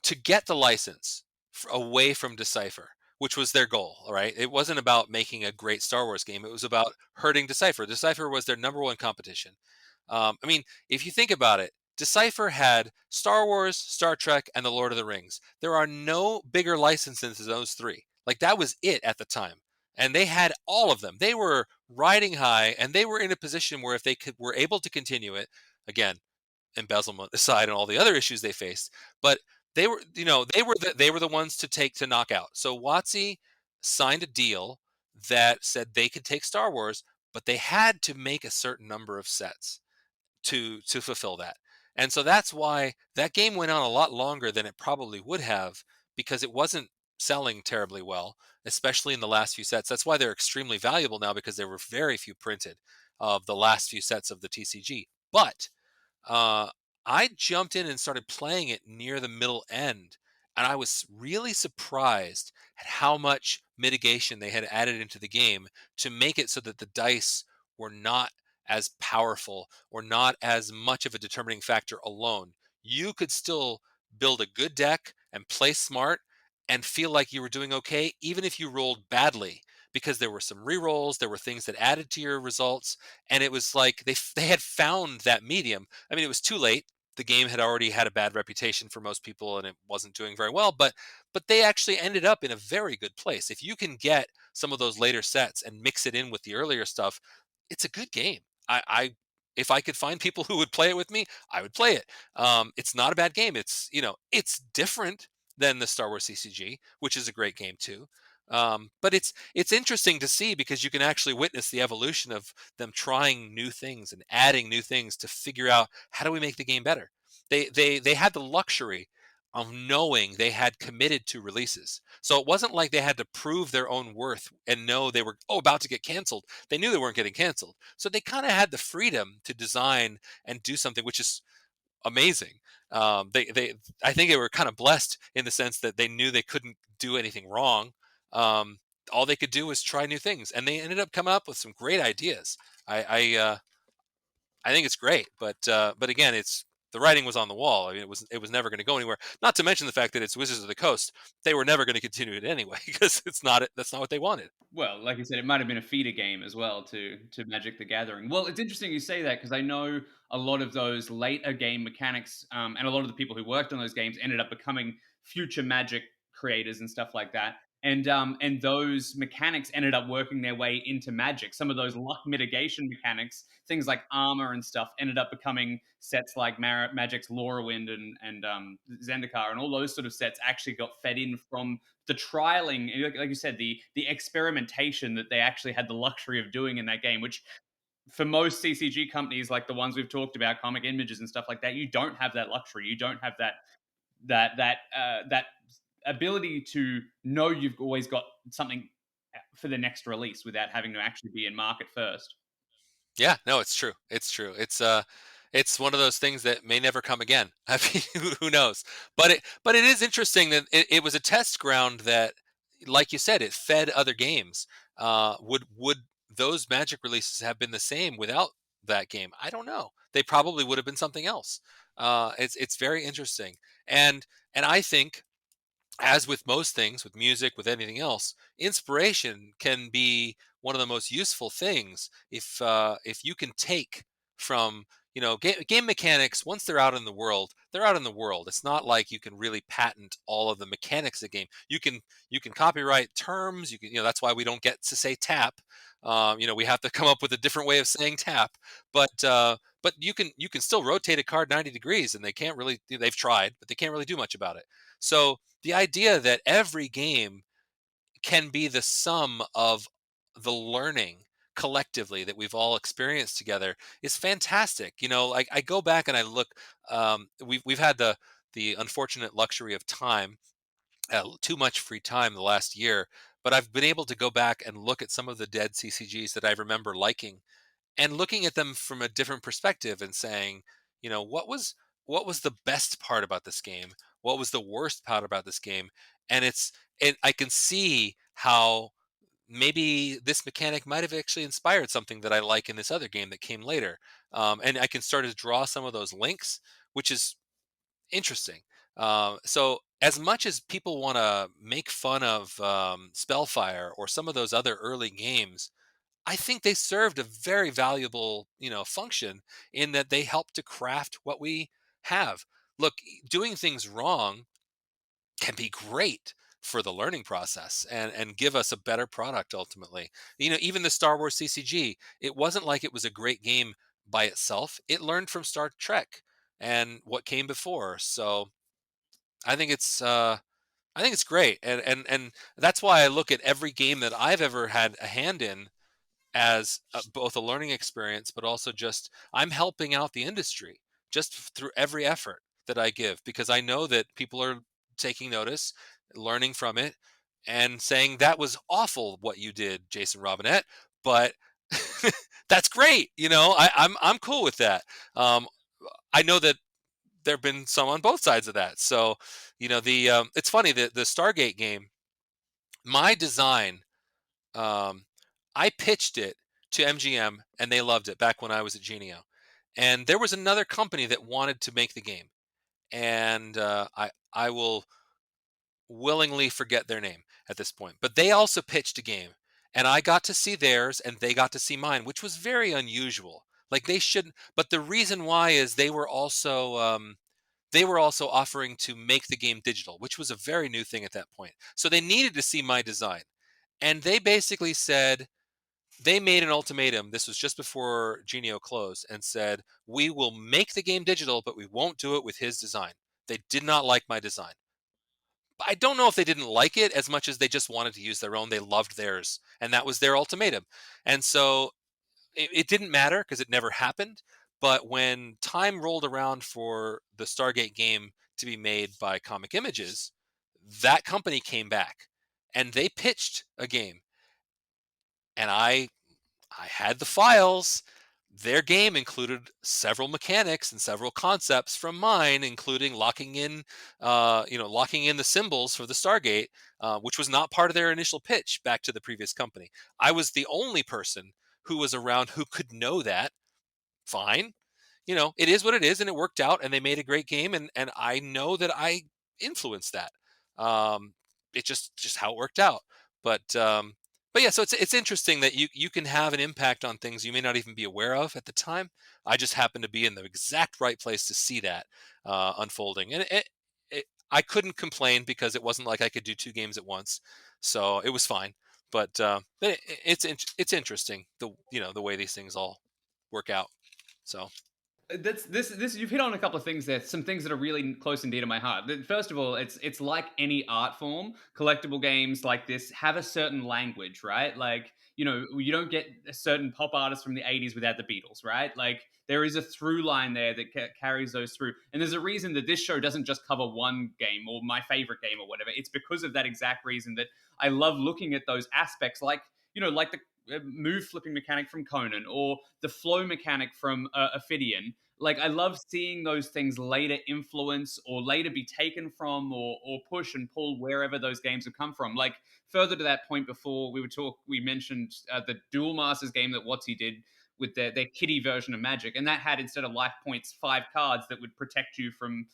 to get the license away from Decipher, which was their goal, all right? It wasn't about making a great Star Wars game. It was about hurting Decipher. Decipher was their number one competition. I mean, if you think about it, Decipher had Star Wars, Star Trek, and The Lord of the Rings. There are no bigger licenses than those three. Like that was it at the time. And they had all of them. They were riding high, and they were in a position where if were able to continue it, again, embezzlement aside and all the other issues they faced, but they were the ones to knock out. So WotC signed a deal that said they could take Star Wars, but they had to make a certain number of sets to fulfill that. And so that's why that game went on a lot longer than it probably would have because it wasn't selling terribly well, especially in the last few sets. That's why they're extremely valuable now because there were very few printed of the last few sets of the TCG. But uh, I jumped in and started playing it near the middle end, and I was really surprised at how much mitigation they had added into the game to make it so that the dice were not as powerful or not as much of a determining factor alone. You could still build a good deck and play smart and feel like you were doing okay, even if you rolled badly, because there were some rerolls, there were things that added to your results, and it was like they had found that medium. I mean, it was too late. The game had already had a bad reputation for most people, and it wasn't doing very well. But they actually ended up in a very good place. If you can get some of those later sets and mix it in with the earlier stuff, it's a good game. I if I could find people who would play it with me, I would play it. It's not a bad game. It's different than the Star Wars CCG, which is a great game too. But it's interesting to see because you can actually witness the evolution of them trying new things and adding new things to figure out how do we make the game better. They had the luxury of knowing they had committed to releases, so it wasn't like they had to prove their own worth and know they were about to get canceled. They knew they weren't getting canceled, so they kind of had the freedom to design and do something which is amazing. They I think they were kind of blessed in the sense that they knew they couldn't do anything wrong. Um, all they could do was try new things, and they ended up coming up with some great ideas. I I, uh, I think it's great, but again, it's the writing was on the wall. I mean, it was never going to go anywhere. Not to mention the fact that it's Wizards of the Coast. They were never going to continue it anyway because that's not what they wanted. Well, like I said, it might have been a feeder game as well to Magic the Gathering. Well, it's interesting you say that because I know a lot of those later game mechanics, and a lot of the people who worked on those games ended up becoming future Magic creators and stuff like that. And those mechanics ended up working their way into Magic. Some of those luck mitigation mechanics, things like armor and stuff, ended up becoming sets like Magic's Lorwyn and Zendikar, and all those sort of sets actually got fed in from the trialing, like you said, the experimentation that they actually had the luxury of doing in that game, which for most CCG companies, like the ones we've talked about, Comic Images and stuff like that, you don't have that luxury. You don't have that ability to know you've always got something for the next release without having to actually be in market first. Yeah, no, it's true. It's true. It's one of those things that may never come again. I mean, who knows? But it is interesting that it was a test ground that, like you said, it fed other games. Would those Magic releases have been the same without that game? I don't know. They probably would have been something else. It's very interesting, and I think, as with most things, with music, with anything else, inspiration can be one of the most useful things if you can take from game mechanics. Once they're out in the world, they're out in the world. It's not like you can really patent all of the mechanics of the game. You can copyright terms. That's why we don't get to say tap. We have to come up with a different way of saying tap. But you can still rotate a card 90 degrees, and they can't really. They've tried, but they can't really do much about it. So the idea that every game can be the sum of the learning collectively that we've all experienced together is fantastic. Like, I go back and I look. We've had the unfortunate luxury of time, too much free time the last year, but I've been able to go back and look at some of the dead CCGs that I remember liking, and looking at them from a different perspective and saying, what was the best part about this game? What was the worst part about this game? And I can see how maybe this mechanic might have actually inspired something that I like in this other game that came later. And I can start to draw some of those links, which is interesting. So as much as people want to make fun of Spellfire or some of those other early games, I think they served a very valuable, function in that they helped to craft what we have. Look, doing things wrong can be great for the learning process and give us a better product ultimately. Even the Star Wars CCG, it wasn't like it was a great game by itself. It learned from Star Trek and what came before. So I think it's great, and that's why I look at every game that I've ever had a hand in as both a learning experience, but also just I'm helping out the industry just through every effort that I give, because I know that people are taking notice, learning from it, and saying that was awful what you did, Jason Robinette, but that's great. I'm cool with that. Um, I know that there have been some on both sides of that. So, the it's funny that the Stargate game, my design, um, I pitched it to MGM and they loved it back when I was at Genio. And there was another company that wanted to make the game, and I will willingly forget their name at this point. But they also pitched a game, and I got to see theirs, and they got to see mine, which was very unusual. Like, they shouldn't. But the reason why is they were also offering to make the game digital, which was a very new thing at that point. So they needed to see my design, and they basically said, they made an ultimatum. This was just before Genio closed, and said, "We will make the game digital, but we won't do it with his design." They did not like my design. I don't know if they didn't like it as much as they just wanted to use their own. They loved theirs, and that was their ultimatum. And so it didn't matter because it never happened. But when time rolled around for the Stargate game to be made by Comic Images, that company came back and they pitched a game. And I had the files. Their game included several mechanics and several concepts from mine, including locking in the symbols for the Stargate, which was not part of their initial pitch back to the previous company. I was the only person who was around who could know that. Fine, it is what it is, and it worked out, and they made a great game, and I know that I influenced that. Um, it just how it worked out. But but yeah, so it's interesting that you can have an impact on things you may not even be aware of at the time. I just happened to be in the exact right place to see that unfolding, and I couldn't complain because it wasn't like I could do two games at once, so it was fine. But it's interesting the way these things all work out. So That's this you've hit on a couple of things there, some things that are really close and dear to my heart. First of all, it's like any art form. Collectible games like this have a certain language, right? Like, you don't get a certain pop artist from the 80s without the Beatles, right? Like, there is a through line there that carries those through. And there's a reason that this show doesn't just cover one game or my favorite game or whatever. It's because of that exact reason that I love looking at those aspects, like, like the move flipping mechanic from Conan or the flow mechanic from Ophidian. Like, I love seeing those things later influence or later be taken from or push and pull wherever those games have come from. Like, further to that point, before we mentioned the Duel Masters game that Watsy did with their kitty version of Magic, and that had, instead of life points, 5 cards that would protect you from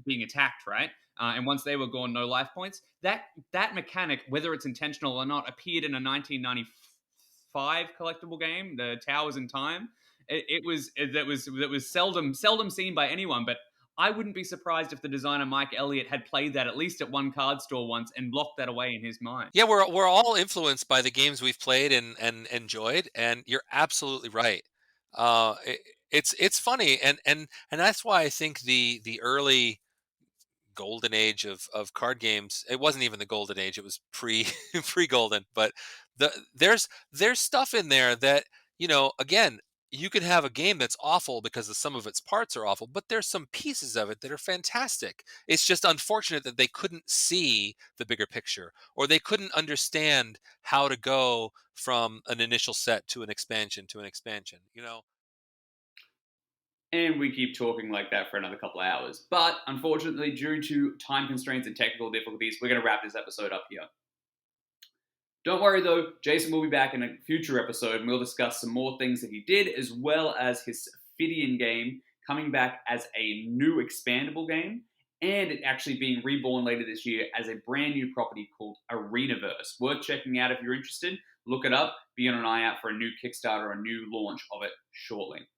being attacked, right? And once they were gone, no life points. That mechanic, whether it's intentional or not, appeared in a 1995 collectible game, the Towers in Time. That was seldom seen by anyone, but I wouldn't be surprised if the designer Mike Elliott had played that at least at one card store once and locked that away in his mind. yeah, we're all influenced by the games we've played and enjoyed, and you're absolutely right. It's funny, and that's why I think the early golden age of card games, it wasn't even the golden age, it was pre golden, but there's stuff in there that, again, you can have a game that's awful because of some of its parts are awful, but there's some pieces of it that are fantastic. It's just unfortunate that they couldn't see the bigger picture, or they couldn't understand how to go from an initial set to an expansion And we keep talking like that for another couple of hours. But unfortunately, due to time constraints and technical difficulties, we're going to wrap this episode up here. Don't worry though, Jason will be back in a future episode and we'll discuss some more things that he did, as well as his Ophidian game coming back as a new expandable game, and it actually being reborn later this year as a brand new property called Arenaverse. Worth checking out if you're interested. Look it up, be on an eye out for a new Kickstarter or a new launch of it shortly.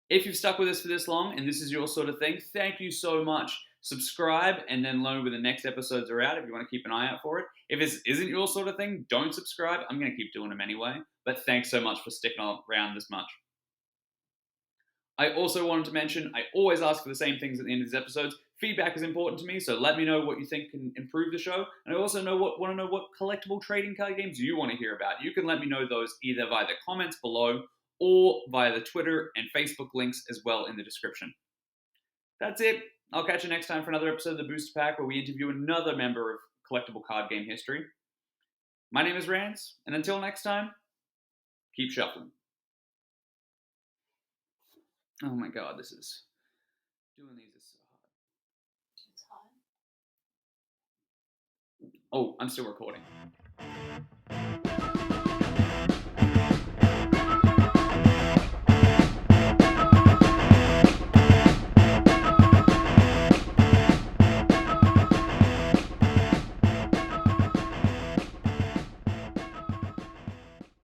If you've stuck with us for this long and this is your sort of thing, thank you so much. Subscribe and then learn when the next episodes are out if you want to keep an eye out for it. If this isn't your sort of thing, don't subscribe. I'm going to keep doing them anyway. But thanks so much for sticking around this much. I also wanted to mention, I always ask for the same things at the end of these episodes. Feedback is important to me, so let me know what you think can improve the show. And I also want to know what collectible trading card games you want to hear about. You can let me know those either via the comments below or via the Twitter and Facebook links as well in the description. That's it. I'll catch you next time for another episode of the Booster Pack, where we interview another member of collectible card game history. My name is Rands, and until next time, keep shuffling. Oh my god, doing these is so hard. It's hard. Oh, I'm still recording.